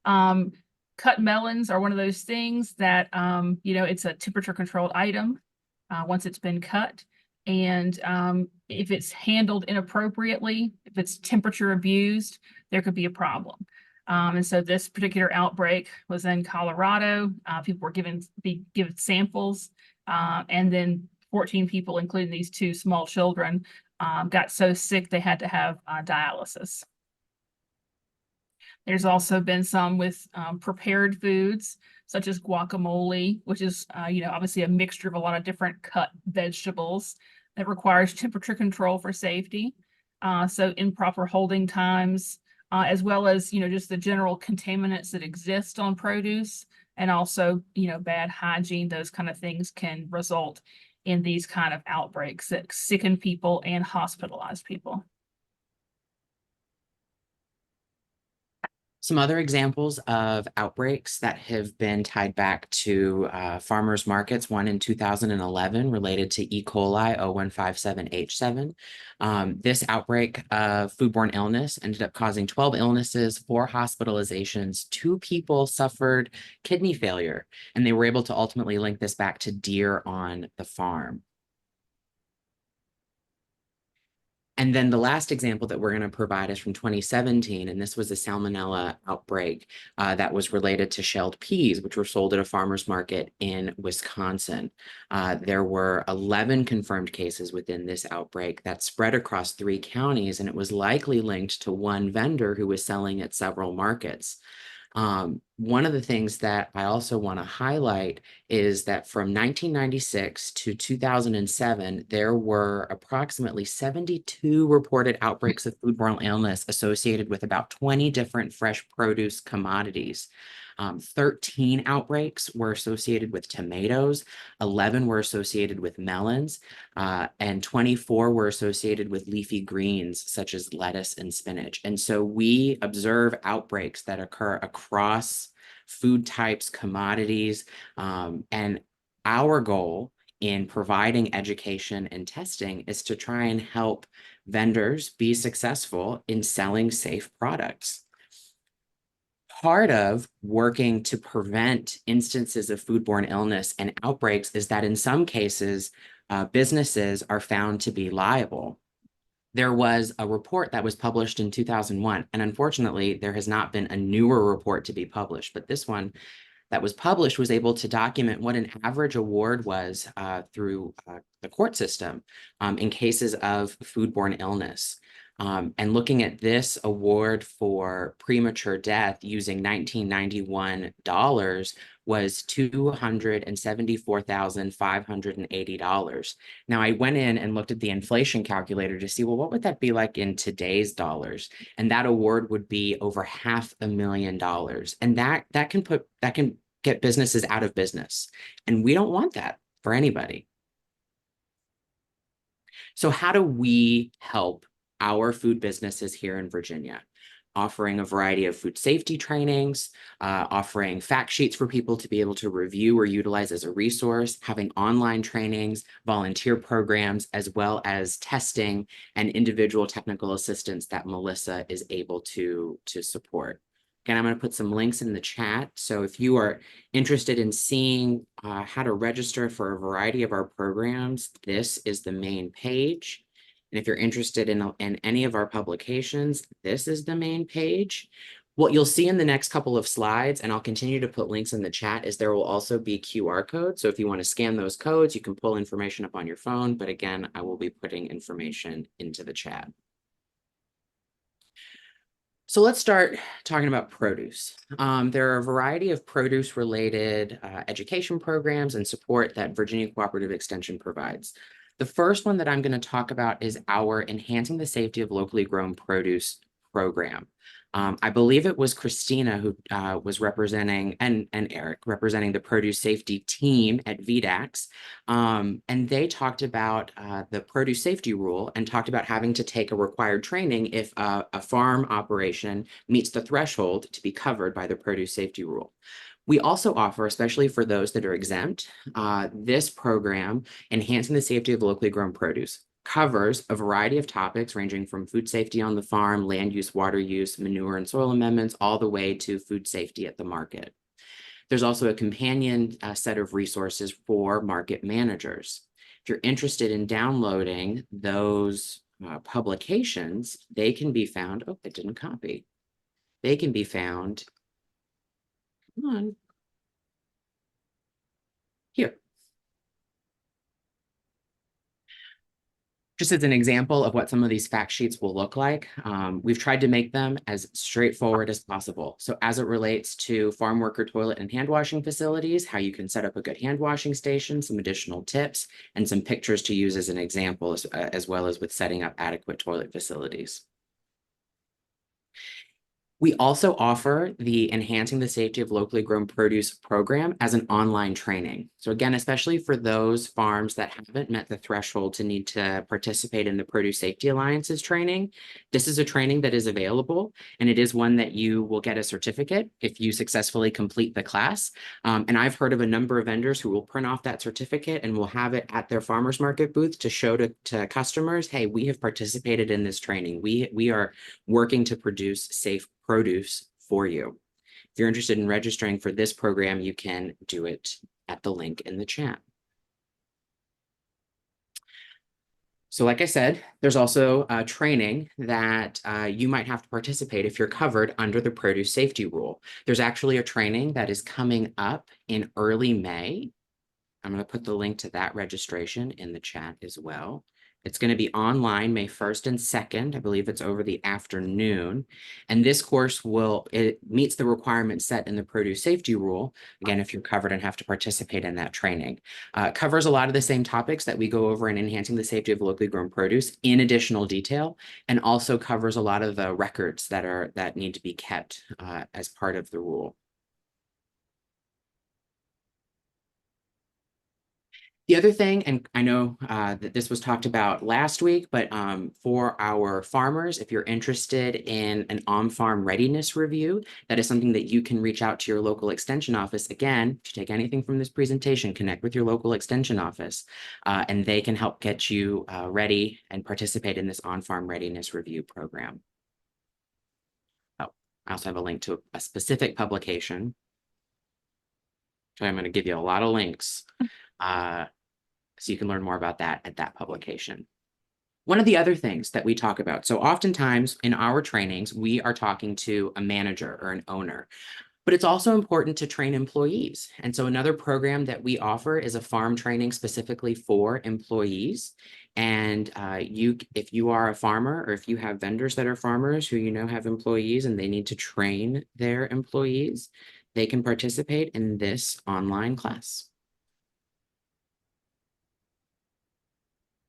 Speaker 3: cut melons are one of those things that it's a temperature controlled item once it's been cut. And if it's handled inappropriately, if it's temperature abused, there could be a problem. And so this particular outbreak was in Colorado. People were given samples, and then 14 people, including these 2 small children, got so sick they had to have dialysis. There's also been some with prepared foods, such as guacamole, which is obviously a mixture of a lot of different cut vegetables that requires temperature control for safety. So improper holding times, as well as just the general contaminants that exist on produce, and also bad hygiene. Those kind of things can result in these kind of outbreaks that sicken people and hospitalize people.
Speaker 4: Some other examples of outbreaks that have been tied back to farmers markets, one in 2011 related to E. coli 0157H7. This outbreak of foodborne illness ended up causing 12 illnesses, 4 hospitalizations, 2 people suffered kidney failure, and they were able to ultimately link this back to deer on the farm. And then the last example that we're going to provide is from 2017, and this was a salmonella outbreak that was related to shelled peas, which were sold at a farmer's market in Wisconsin. There were 11 confirmed cases within this outbreak that spread across 3 counties, and it was likely linked to one vendor who was selling at several markets. One of the things that I also want to highlight is that from 1996 to 2007, there were approximately 72 reported outbreaks of foodborne illness associated with about 20 different fresh produce commodities. 13 outbreaks were associated with tomatoes, 11 were associated with melons, and 24 were associated with leafy greens such as lettuce and spinach. And so we observe outbreaks that occur across food types, commodities, and our goal in providing education and testing is to try and help vendors be successful in selling safe products. Part of working to prevent instances of foodborne illness and outbreaks is that in some cases, businesses are found to be liable. There was a report that was published in 2001, and unfortunately, there has not been a newer report to be published, but this one that was published was able to document what an average award was through the court system in cases of foodborne illness. And looking at this award for premature death using 1991 dollars was $274,580. Now I went in and looked at the inflation calculator to see, well, what would that be like in today's dollars? And that award would be over $500,000. And that can get businesses out of business. And we don't want that for anybody. So how do we help our food businesses here in Virginia? Offering a variety of food safety trainings, offering fact sheets for people to be able to review or utilize as a resource, having online trainings, volunteer programs, as well as testing and individual technical assistance that Melissa is able to support. Again, I'm going to put some links in the chat. So if you are interested in seeing how to register for a variety of our programs, this is the main page. And if you're interested in any of our publications, this is the main page. What you'll see in the next couple of slides, and I'll continue to put links in the chat, is there will also be QR codes. So if you want to scan those codes, you can pull information up on your phone. But again, I will be putting information into the chat. So let's start talking about produce. There are a variety of produce-related education programs and support that Virginia Cooperative Extension provides. The first one that I'm going to talk about is our Enhancing the Safety of Locally Grown Produce program. I believe it was Christina who was representing, and Eric representing the produce safety team at VDAX. And they talked about the produce safety rule and talked about having to take a required training if a farm operation meets the threshold to be covered by the produce safety rule. We also offer, especially for those that are exempt, this program, Enhancing the Safety of Locally Grown Produce, covers a variety of topics ranging from food safety on the farm, land use, water use, manure and soil amendments, all the way to food safety at the market. There's also a companion set of resources for market managers. If you're interested in downloading those publications, they can be found, oh, it didn't copy. They can be found, come on, here. Just as an example of what some of these fact sheets will look like, we've tried to make them as straightforward as possible. So as it relates to farm worker toilet and hand washing facilities, how you can set up a good hand washing station, some additional tips, and some pictures to use as an example, as well as with setting up adequate toilet facilities. We also offer the Enhancing the Safety of Locally Grown Produce program as an online training. So again, especially for those farms that haven't met the threshold to need to participate in the Produce Safety Alliance's training, this is a training that is available, and it is one that you will get a certificate if you successfully complete the class. And I've heard of a number of vendors who will print off that certificate and will have it at their farmers market booth to show to customers, hey, we have participated in this training. We are working to produce safe produce for you. If you're interested in registering for this program, you can do it at the link in the chat. So like I said, there's also training that you might have to participate if you're covered under the produce safety rule. There's actually a training that is coming up in early May. I'm going to put the link to that registration in the chat as well. It's going to be online May 1st and 2nd. I believe it's over the afternoon. And this course it meets the requirements set in the produce safety rule. Again, if you're covered and have to participate in that training. It covers a lot of the same topics that we go over in Enhancing the Safety of Locally Grown Produce in additional detail, and also covers a lot of the records that need to be kept as part of the rule. The other thing, and I know that this was talked about last week, but for our farmers, if you're interested in an on-farm readiness review, that is something that you can reach out to your local extension office. Again, if you take anything from this presentation, connect with your local extension office, and they can help get you ready and participate in this on-farm readiness review program. Oh, I also have a link to a specific publication. So I'm going to give you a lot of links. So you can learn more about that at that publication. One of the other things that we talk about, so oftentimes in our trainings, we are talking to a manager or an owner, but it's also important to train employees. And so another program that we offer is a farm training specifically for employees. And if you are a farmer, or if you have vendors that are farmers who have employees and they need to train their employees, they can participate in this online class.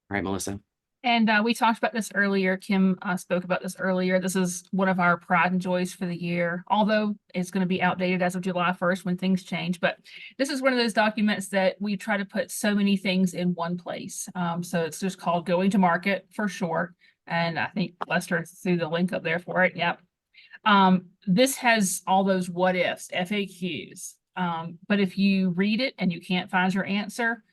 Speaker 4: All right, Melissa.
Speaker 3: And we talked about this earlier. Kim spoke about this earlier. This is one of our pride and joys for the year, although it's going to be outdated as of July 1st when things change. But this is one of those documents that we try to put so many things in one place. So it's just called Going to Market for short. And I think Lester threw the link up there for it. Yep. This has all those what ifs, FAQs. But if you read it and you can't find your answer,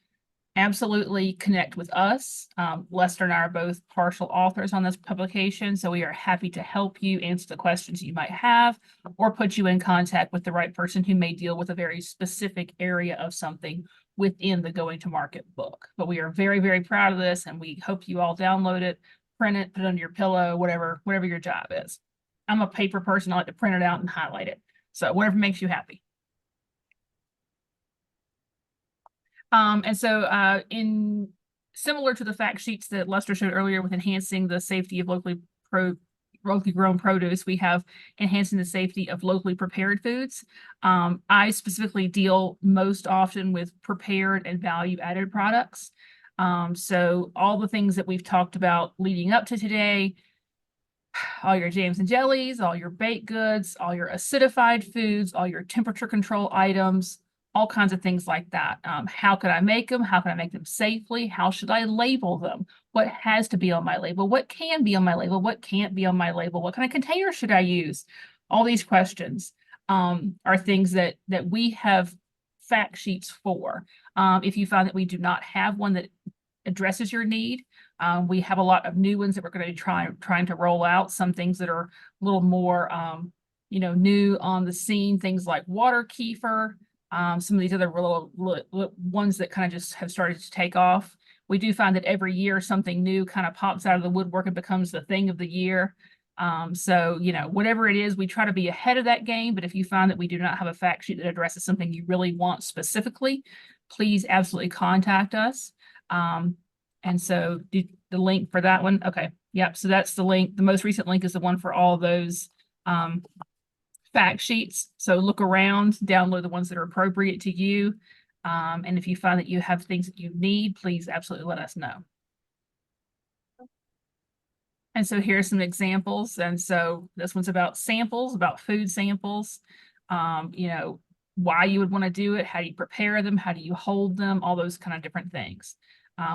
Speaker 3: absolutely connect with us. Lester and I are both partial authors on this publication, so we are happy to help you answer the questions you might have or put you in contact with the right person who may deal with a very specific area of something within the Going to Market book. But we are very, very proud of this, and we hope you all download it, print it, put it under your pillow, whatever your job is. I'm a paper person. I like to print it out and highlight it. So whatever makes you happy. And so in similar to the fact sheets that Lester showed earlier with enhancing the safety of locally grown produce, we have enhancing the safety of locally prepared foods. I specifically deal most often with prepared and value-added products. So all the things that we've talked about leading up to today, all your jams and jellies, all your baked goods, all your acidified foods, all your temperature control items, all kinds of things like that. How can I make them? How can I make them safely? How should I label them? What has to be on my label? What can be on my label? What can't be on my label? What kind of container should I use? All these questions are things that we have fact sheets for. If you find that we do not have one that addresses your need, we have a lot of new ones that we're going to be trying to roll out. Some things that are a little more, new on the scene, things like water kefir. Some of these other little ones that kind of just have started to take off. We do find that every year something new kind of pops out of the woodwork and becomes the thing of the year. So, whatever it is, we try to be ahead of that game. But if you find that we do not have a fact sheet that addresses something you really want specifically, please absolutely contact us. And so the link for that one. Okay. Yep. So that's the link. The most recent link is the one for all those fact sheets. So look around, download the ones that are appropriate to you. And if you find that you have things that you need, please absolutely let us know. And so here's some examples. And so this one's about samples, about food samples, why you would want to do it, how do you prepare them, how do you hold them, all those kind of different things.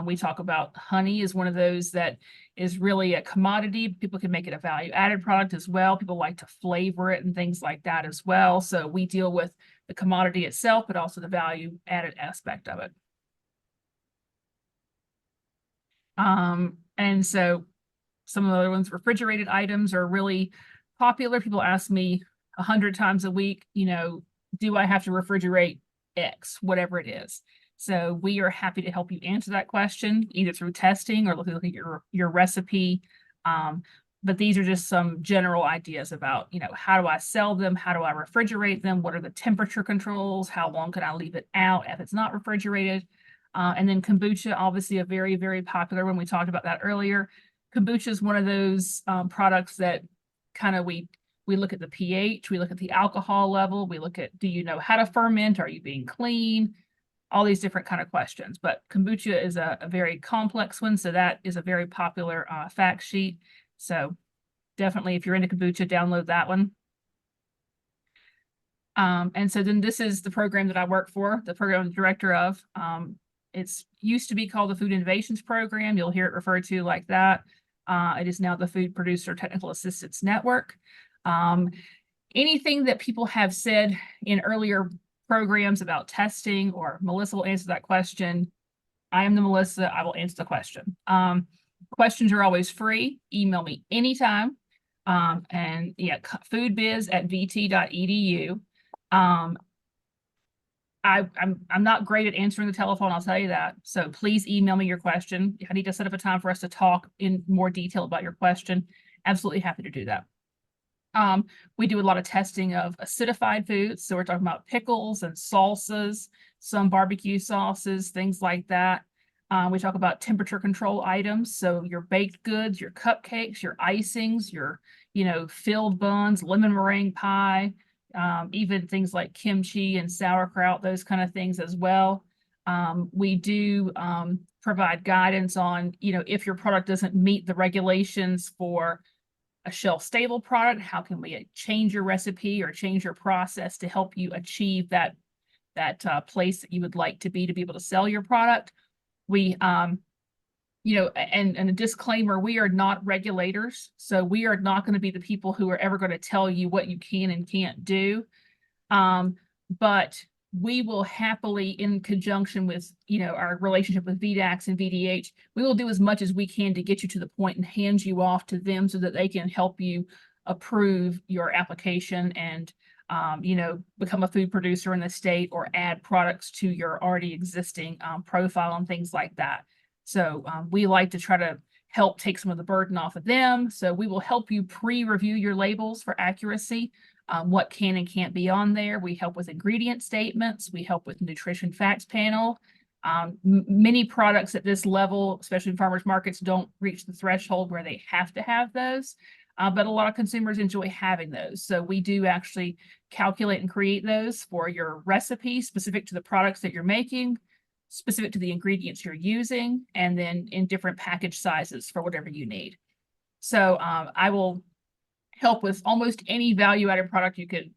Speaker 3: We talk about honey is one of those that is really a commodity. People can make it a value added product as well. People like to flavor it and things like that as well. So we deal with the commodity itself, but also the value added aspect of it. And so some of the other ones, refrigerated items are really popular. People ask me 100 times a week, do I have to refrigerate X, whatever it is? So we are happy to help you answer that question, either through testing or looking at your recipe. But these are just some general ideas about, how do I sell them? How do I refrigerate them? What are the temperature controls? How long can I leave it out if it's not refrigerated? And then kombucha, obviously a very, very popular one. We talked about that earlier. Kombucha is one of those products that kind of we look at the pH, we look at the alcohol level, we look at, do you know how to ferment? Are you being clean? All these different kind of questions. But kombucha is a very complex one, so that is a very popular fact sheet. So definitely, if you're into kombucha, download that one. And so then this is the program that I work for, the program I'm the director of. It's used to be called the Food Innovations Program. You'll hear it referred to like that. It is now the Food Producer Technical Assistance Network. Anything that people have said in earlier programs about testing, or Melissa will answer that question. I am the Melissa. I will answer the question. Questions are always free. Email me anytime. And yeah, foodbiz@vt.edu. I'm not great at answering the telephone, I'll tell you that. So please email me your question. If I need to set up a time for us to talk in more detail about your question, absolutely happy to do that. We do a lot of testing of acidified foods. So we're talking about pickles and salsas, some barbecue sauces, things like that. We talk about temperature control items. So your baked goods, your cupcakes, your icings, your, filled buns, lemon meringue pie, even things like kimchi and sauerkraut, those kind of things as well. We do provide guidance on, if your product doesn't meet the regulations for a shelf-stable product, how can we change your recipe or change your process to help you achieve that place that you would like to be able to sell your product. We, and a disclaimer, we are not regulators, so we are not going to be the people who are ever going to tell you what you can and can't do. But we will happily, in conjunction with, our relationship with VDAX and VDH, we will do as much as we can to get you to the point and hand you off to them so that they can help you approve your application and, become a food producer in the state or add products to your already existing profile and things like that. So we like to try to help take some of the burden off of them. So we will help you pre-review your labels for accuracy. What can and can't be on there. We help with ingredient statements. We help with nutrition facts panel. Many products at this level, especially in farmers markets, don't reach the threshold where they have to have those. But a lot of consumers enjoy having those. So we do actually calculate and create those for your recipe specific to the products that you're making, specific to the ingredients you're using, and then in different package sizes for whatever you need. So I will help with almost any value-added product you could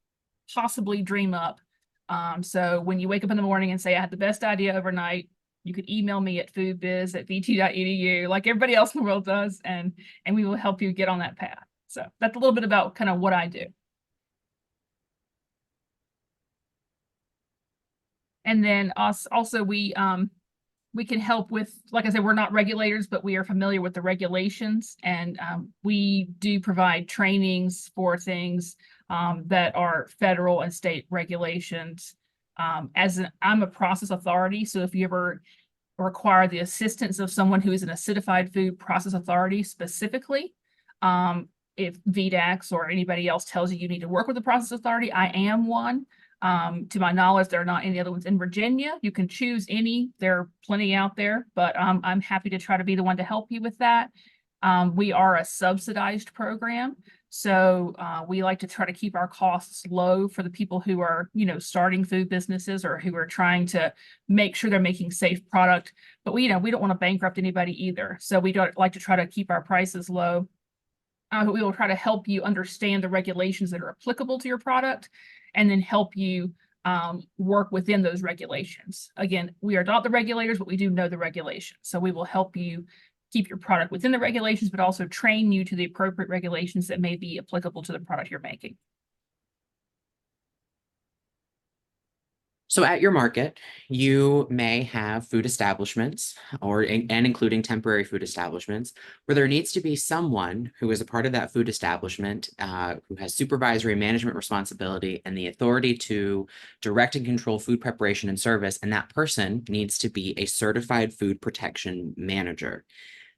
Speaker 3: possibly dream up. So when you wake up in the morning and say, I had the best idea overnight, you could email me at foodbiz@vt.edu like everybody else in the world does, and we will help you get on that path. So that's a little bit about kind of what I do. And then also we can help with, like I said, we're not regulators, but we are familiar with the regulations, and we do provide trainings for things that are federal and state regulations. I'm a process authority, so if you ever require the assistance of someone who is an acidified food process authority specifically, if VDAX or anybody else tells you you need to work with the process authority, I am one. To my knowledge, there are not any other ones in Virginia. You can choose any. There are plenty out there, but I'm happy to try to be the one to help you with that. We are a subsidized program, so we like to try to keep our costs low for the people who are, starting food businesses or who are trying to make sure they're making safe product. But we don't want to bankrupt anybody either, so we don't like to try to keep our prices low. We will try to help you understand the regulations that are applicable to your product, and then help you work within those regulations. Again, we are not the regulators, but we do know the regulations. So we will help you keep your product within the regulations, but also train you to the appropriate regulations that may be applicable to the product you're making.
Speaker 4: So at your market, you may have food establishments and including temporary food establishments where there needs to be someone who is a part of that food establishment who has supervisory management responsibility and the authority to direct and control food preparation and service. And that person needs to be a certified food protection manager.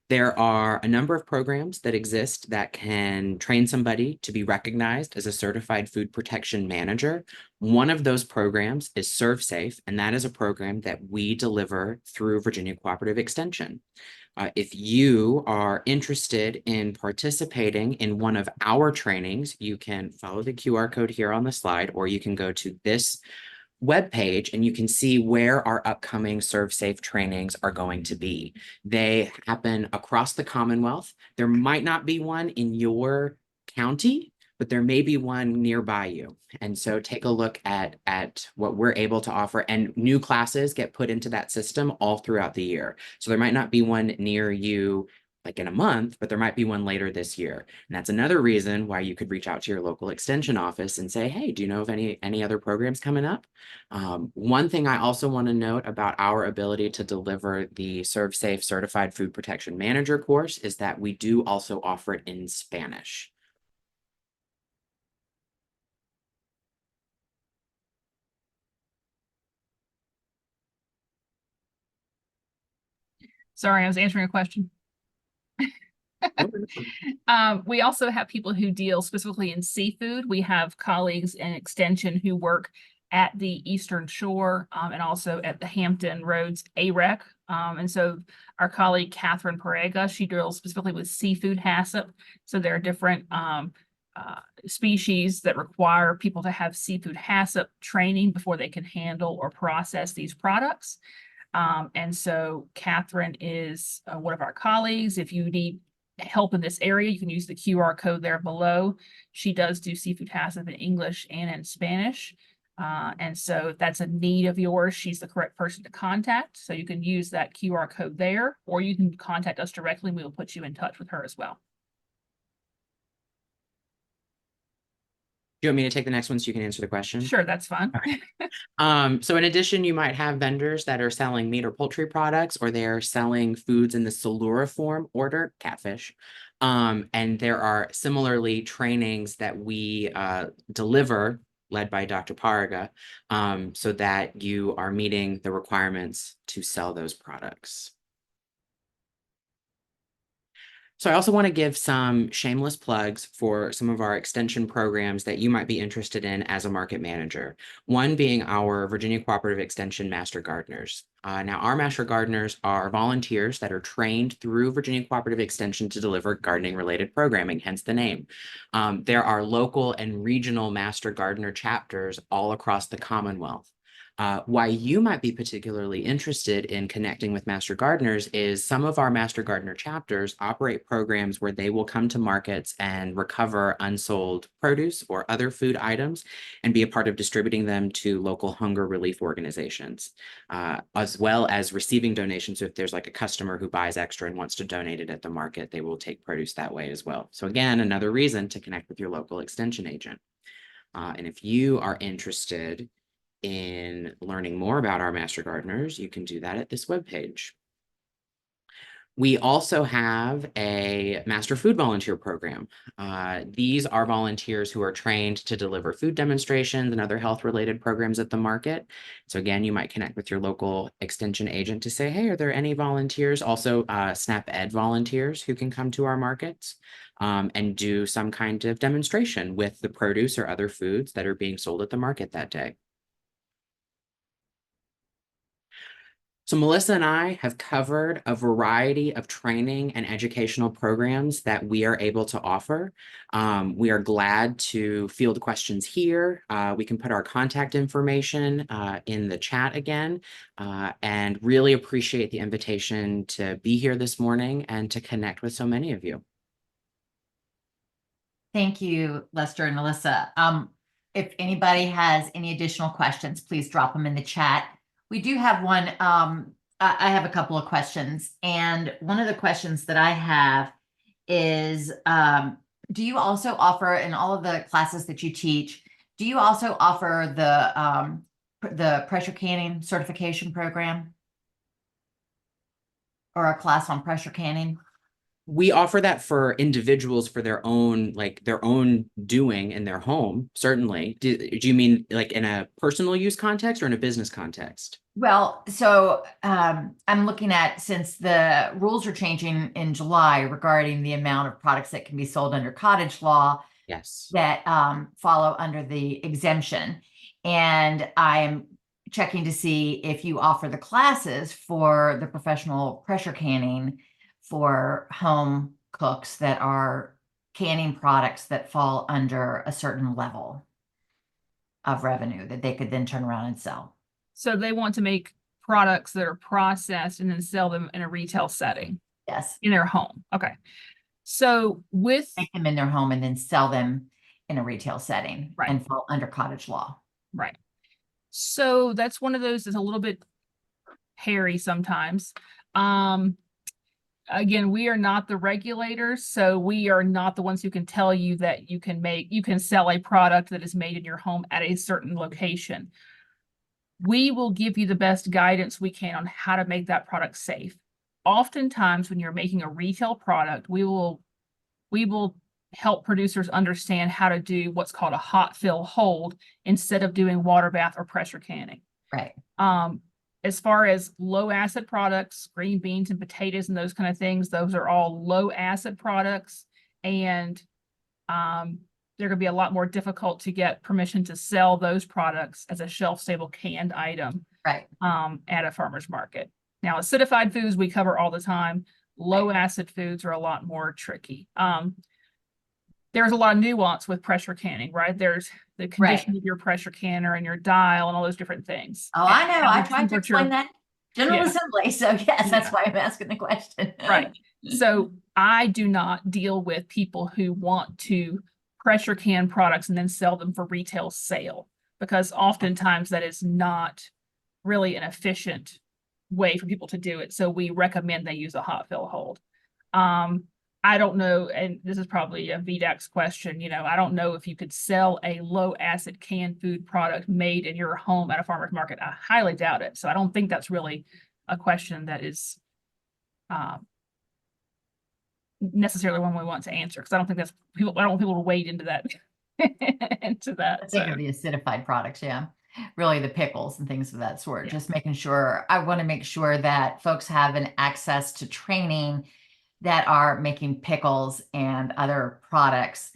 Speaker 4: There are a number of programs that exist that can train somebody to be recognized as a certified food protection manager. One of those programs is ServSafe, and that is a program that we deliver through Virginia Cooperative Extension. If you are interested in participating in one of our trainings, you can follow the QR code here on the slide, or you can go to this webpage and you can see where our upcoming ServSafe trainings are going to be. They happen across the Commonwealth. There might not be one in your county, but there may be one nearby you. And so take a look at what we're able to offer, and new classes get put into that system all throughout the year. So there might not be one near you like in a month, but there might be one later this year. And that's another reason why you could reach out to your local extension office and say, hey, do you know of any other programs coming up? One thing I also want to note about our ability to deliver the ServSafe Certified Food Protection Manager course is that we do also offer it in Spanish.
Speaker 3: Sorry, I was answering a question. We also have people who deal specifically in seafood. We have colleagues in Extension who work at the Eastern Shore and also at the Hampton Roads AREC. And so our colleague, Catherine Parega, she deals specifically with seafood HACCP. So there are different species that require people to have seafood HACCP training before they can handle or process these products. And so Catherine is one of our colleagues. If you need help in this area, you can use the QR code there below. She does do seafood HACCP in English and in Spanish. And so if that's a need of yours, she's the correct person to contact. So you can use that QR code there, or you can contact us directly and we will put you in touch with her as well.
Speaker 4: Do you want me to take the next one so you can answer the question?
Speaker 3: Sure, that's fine.
Speaker 4: So in addition, you might have vendors that are selling meat or poultry products, or they're selling foods in the saluriform order, catfish. And there are similarly trainings that we deliver, led by Dr. Parga, so that you are meeting the requirements to sell those products. So I also want to give some shameless plugs for some of our extension programs that you might be interested in as a market manager. One being our Virginia Cooperative Extension Master Gardeners. Now, our Master Gardeners are volunteers that are trained through Virginia Cooperative Extension to deliver gardening-related programming, hence the name. There are local and regional Master Gardener chapters all across the Commonwealth. Why you might be particularly interested in connecting with Master Gardeners is some of our Master Gardener chapters operate programs where they will come to markets and recover unsold produce or other food items and be a part of distributing them to local hunger relief organizations, as well as receiving donations. So if there's like a customer who buys extra and wants to donate it at the market, they will take produce that way as well. So again, another reason to connect with your local extension agent. And if you are interested in learning more about our Master Gardeners, you can do that at this webpage. We also have a Master Food Volunteer program. These are volunteers who are trained to deliver food demonstrations and other health-related programs at the market. So again, you might connect with your local extension agent to say, hey, are there any volunteers? Also, SNAP Ed volunteers who can come to our markets and do some kind of demonstration with the produce or other foods that are being sold at the market that day. So Melissa and I have covered a variety of training and educational programs that we are able to offer. We are glad to field questions here. We can put our contact information in the chat again, and really appreciate the invitation to be here this morning and to connect with so many of you.
Speaker 1: Thank you, Lester and Melissa. If anybody has any additional questions, please drop them in the chat. We do have one. I have a couple of questions, and one of the questions that I have is, do you also offer in all of the classes that you teach, do you also offer the pressure canning certification program or a class on pressure canning?
Speaker 4: We offer that for individuals for their own, like their own doing in their home, certainly. Do you mean like in a personal use context or in a business context?
Speaker 1: Well, so I'm looking at, since the rules are changing in July regarding the amount of products that can be sold under cottage law,
Speaker 4: Yes.
Speaker 1: that follow under the exemption. And I'm checking to see if you offer the classes for the professional pressure canning for home cooks that are canning products that fall under a certain level of revenue that they could then turn around and sell.
Speaker 3: So they want to make products that are processed and then sell them in a retail setting
Speaker 1: Yes.
Speaker 3: in their home. Okay. So with
Speaker 1: Make them in their home and then sell them in a retail setting,
Speaker 3: Right.
Speaker 1: and fall under cottage law.
Speaker 3: Right. So that's one of those that's a little bit hairy sometimes. Again, we are not the regulators, so we are not the ones who can tell you that you can sell a product that is made in your home at a certain location. We will give you the best guidance we can on how to make that product safe. Oftentimes, when you're making a retail product, we will help producers understand how to do what's called a hot fill hold instead of doing water bath or pressure canning.
Speaker 1: Right.
Speaker 3: As far as low acid products, green beans and potatoes and those kind of things, those are all low acid products, and they're going to be a lot more difficult to get permission to sell those products as a shelf-stable canned item,
Speaker 1: Right.
Speaker 3: at a farmer's market. Now, acidified foods we cover all the time. Low acid foods are a lot more tricky. There's a lot of nuance with pressure canning, right? There's the condition of your pressure canner and your dial and all those different things.
Speaker 1: Oh, I know. I tried to explain that General
Speaker 3: Yeah.
Speaker 1: Assembly. So yes, that's
Speaker 3: Yeah.
Speaker 1: why I'm asking the question.
Speaker 3: Right. So I do not deal with people who want to pressure can products and then sell them for retail sale, because oftentimes that is not really an efficient way for people to do it. So we recommend they use a hot fill hold. I don't know, and this is probably a VDAX question, I don't know if you could sell a low acid canned food product made in your home at a farmer's market. I highly doubt it. So I don't think that's really a question that is necessarily one we want to answer, because I don't think that's people. I don't want people to wade into that. into that.
Speaker 1: I think of the acidified products, yeah. Really the pickles and things of that sort.
Speaker 3: Yeah.
Speaker 1: Just making sure, I want to make sure that folks have an access to training that are making pickles and other products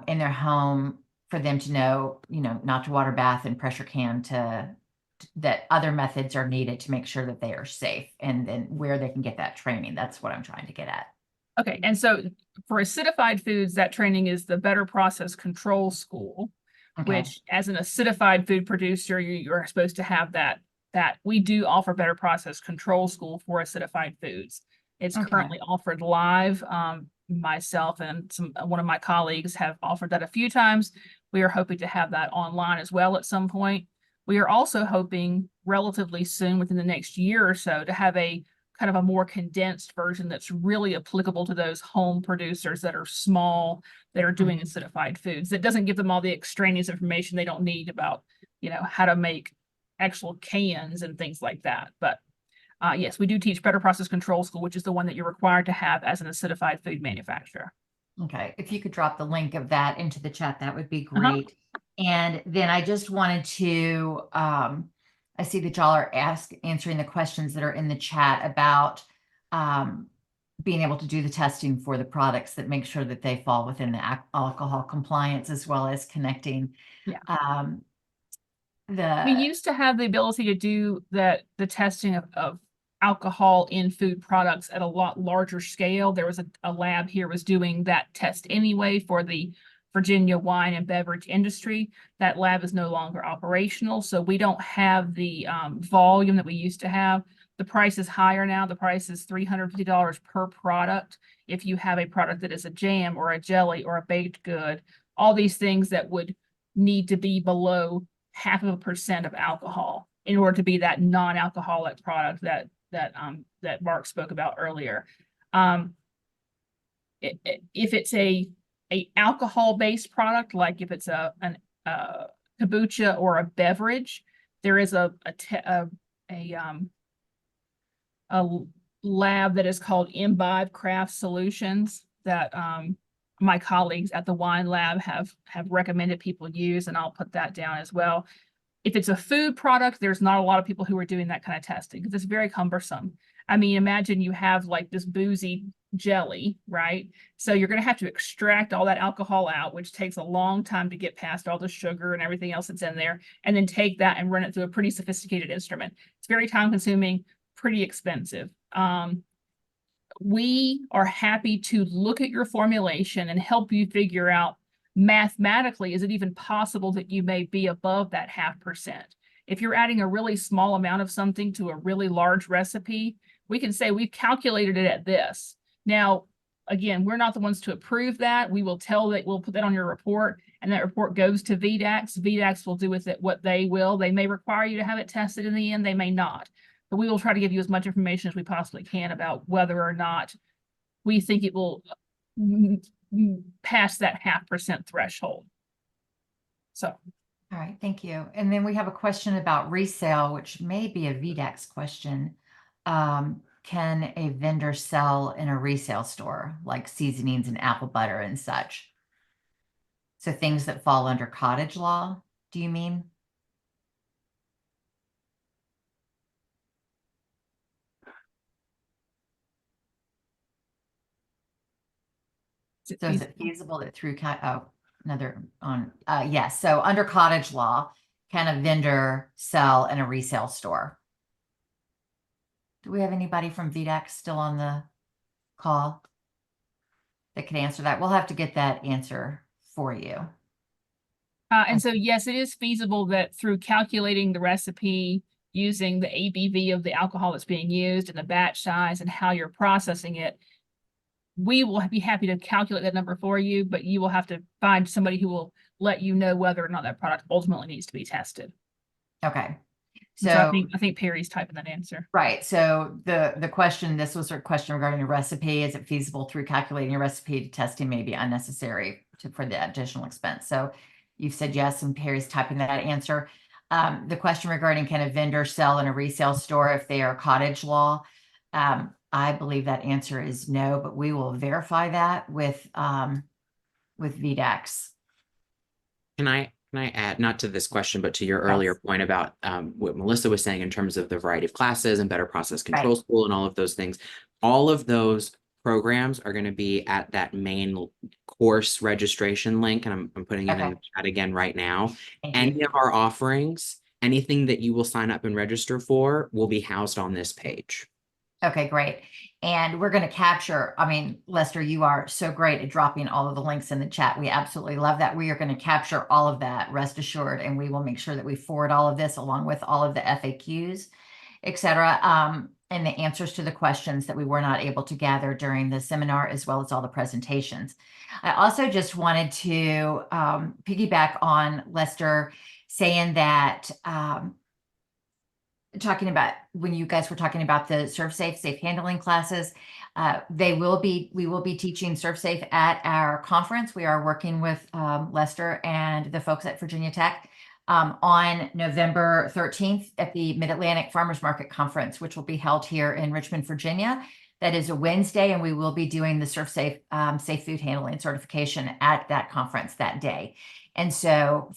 Speaker 1: in their home, for them to know, not to water bath and pressure can, that other methods are needed to make sure that they are safe, and then where they can get that training. That's what I'm trying to get at.
Speaker 3: Okay, and so for acidified foods, that training is the Better Process Control School.
Speaker 1: Okay.
Speaker 3: which as an acidified food producer, you're supposed to have that. We do offer better process control school for acidified foods. It's
Speaker 1: Okay.
Speaker 3: currently offered live. Myself and one of my colleagues have offered that a few times. We are hoping to have that online as well at some point. We are also hoping relatively soon, within the next year or so, to have a kind of a more condensed version that's really applicable to those home producers that are small, that are doing acidified foods. That doesn't give them all the extraneous information they don't need about, how to make actual cans and things like that. But yes, we do teach better process control school, which is the one that you're required to have as an acidified food manufacturer.
Speaker 1: Okay, if you could drop the link of that into the chat, that would be great. And then I just wanted to, I see that y'all are answering the questions that are in the chat about being able to do the testing for the products that make sure that they fall within the alcohol compliance, as well as connecting.
Speaker 3: Yeah. We used to have the ability to do the testing of alcohol in food products at a lot larger scale. There was a lab here was doing that test anyway for the Virginia wine and beverage industry. That lab is no longer operational, so we don't have the volume that we used to have. The price is higher now. The price is $350 per product. If you have a product that is a jam or a jelly or a baked good, all these things that would need to be below 0.5% of alcohol in order to be that non-alcoholic product that Mark spoke about earlier. If it's a alcohol-based product, like if it's a kombucha or a beverage, there is a lab that is called Imbibe Craft Solutions that my colleagues at the wine lab have recommended people use, and I'll put that down as well. If it's a food product, there's not a lot of people who are doing that kind of testing because it's very cumbersome. I mean, imagine you have like this boozy jelly, right? So you're going to have to extract all that alcohol out, which takes a long time to get past all the sugar and everything else that's in there, and then take that and run it through a pretty sophisticated instrument. It's very time consuming, pretty expensive. We are happy to look at your formulation and help you figure out mathematically, is it even possible that you may be above that 0.5%? If you're adding a really small amount of something to a really large recipe, we can say we've calculated it at this. Now, again, we're not the ones to approve that. We will tell that we'll put that on your report, and that report goes to VDAX. VDAX will do with it what they will. They may require you to have it tested in the end. They may not. But we will try to give you as much information as we possibly can about whether or not we think it will pass that 0.5% threshold. So.
Speaker 1: All right, thank you. And then we have a question about resale, which may be a VDAX question. Can a vendor sell in a resale store, like seasonings and apple butter and such? So things that fall under cottage law, do you mean? So is it feasible that through yes. So under cottage law, can a vendor sell in a resale store? Do we have anybody from VDAX still on the call that can answer that? We'll have to get that answer for you.
Speaker 3: And so, yes, it is feasible that through calculating the recipe, using the ABV of the alcohol that's being used and the batch size and how you're processing it, we will be happy to calculate that number for you, but you will have to find somebody who will let you know whether or not that product ultimately needs to be tested.
Speaker 1: Okay.
Speaker 3: So I think Perry's typing that answer.
Speaker 1: Right. So the question, this was a question regarding the recipe. Is it feasible through calculating a recipe to testing may be unnecessary for the additional expense? So you've said yes, and Perry's typing that answer. The question regarding can a vendor sell in a resale store if they are cottage law? I believe that answer is no, but we will verify that with VDAX.
Speaker 4: Can I add, not to this question, but to your earlier point about what Melissa was saying in terms of the variety of classes and better process control school and all of those things. All of those programs are going to be at that main course registration link, and I'm putting it in the chat again right now. Any of our offerings, anything that you will sign up and register for will be housed on this page.
Speaker 1: Okay, great. And we're going to capture, I mean, Lester, you are so great at dropping all of the links in the chat. We absolutely love that. We are going to capture all of that, rest assured, and we will make sure that we forward all of this along with all of the FAQs, et cetera, and the answers to the questions that we were not able to gather during the seminar, as well as all the presentations. I also just wanted to piggyback on Lester saying that talking about when you guys were talking about the safe handling classes, we will be teaching safe at our conference. We are working with Lester and the folks at Virginia Tech on November 13th at the Mid-Atlantic Farmers Market Conference, which will be held here in Richmond, Virginia. That is a Wednesday, and we will be doing the safe food handling certification at that conference that day. And so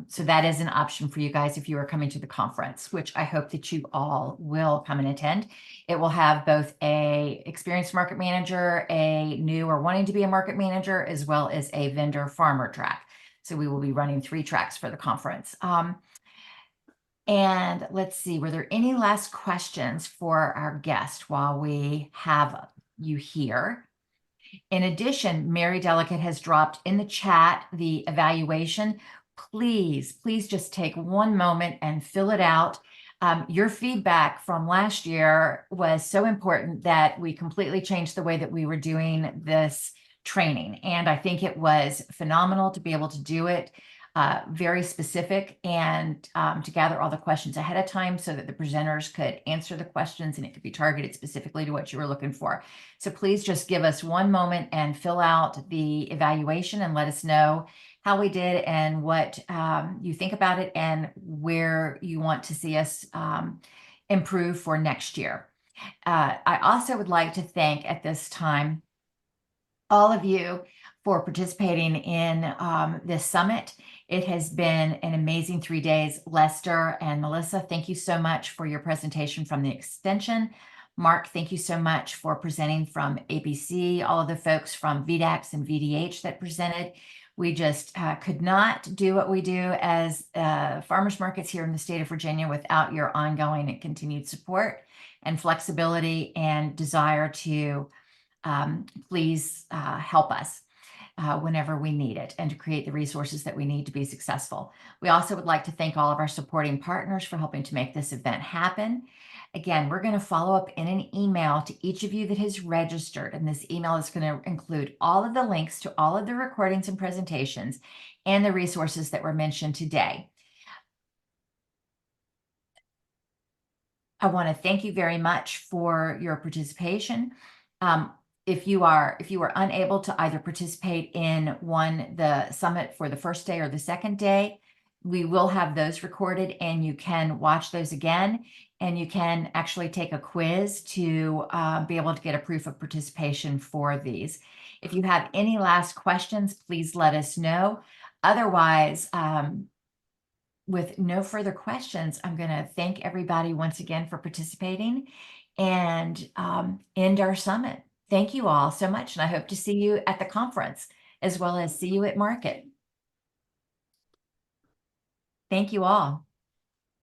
Speaker 1: so that is an option for you guys if you are coming to the conference, which I hope that you all will come and attend. It will have both a experienced market manager, a new or wanting to be a market manager, as well as a vendor farmer track. So we will be running 3 tracks for the conference. And let's see, were there any last questions for our guest while we have you here? In addition, Mary Delicate has dropped in the chat the evaluation. Please just take one moment and fill it out. Your feedback from last year was so important that we completely changed the way that we were doing this training. And I think it was phenomenal to be able to do it very specific and to gather all the questions ahead of time so that the presenters could answer the questions and it could be targeted specifically to what you were looking for. So please just give us one moment and fill out the evaluation and let us know how we did and what you think about it and where you want to see us improve for next year. I also would like to thank at this time all of you for participating in this summit. It has been an amazing 3 days. Lester and Melissa, thank you so much for your presentation from the extension. Mark, thank you so much for presenting from ABC, all of the folks from VDAX and VDH that presented. We just could not do what we do as farmers markets here in the state of Virginia without your ongoing and continued support and flexibility and desire to please help us whenever we need it and to create the resources that we need to be successful. We also would like to thank all of our supporting partners for helping to make this event happen. Again, we're going to follow up in an email to each of you that has registered, and this email is going to include all of the links to all of the recordings and presentations and the resources that were mentioned today. I want to thank you very much for your participation. If you are unable to either participate in the summit for the first day or the second day, we will have those recorded and you can watch those again, and you can actually take a quiz to be able to get a proof of participation for these. If you have any last questions, please let us know. Otherwise, with no further questions, I'm going to thank everybody once again for participating and end our summit. Thank you all so much, and I hope to see you at the conference as well as see you at market. Thank you all.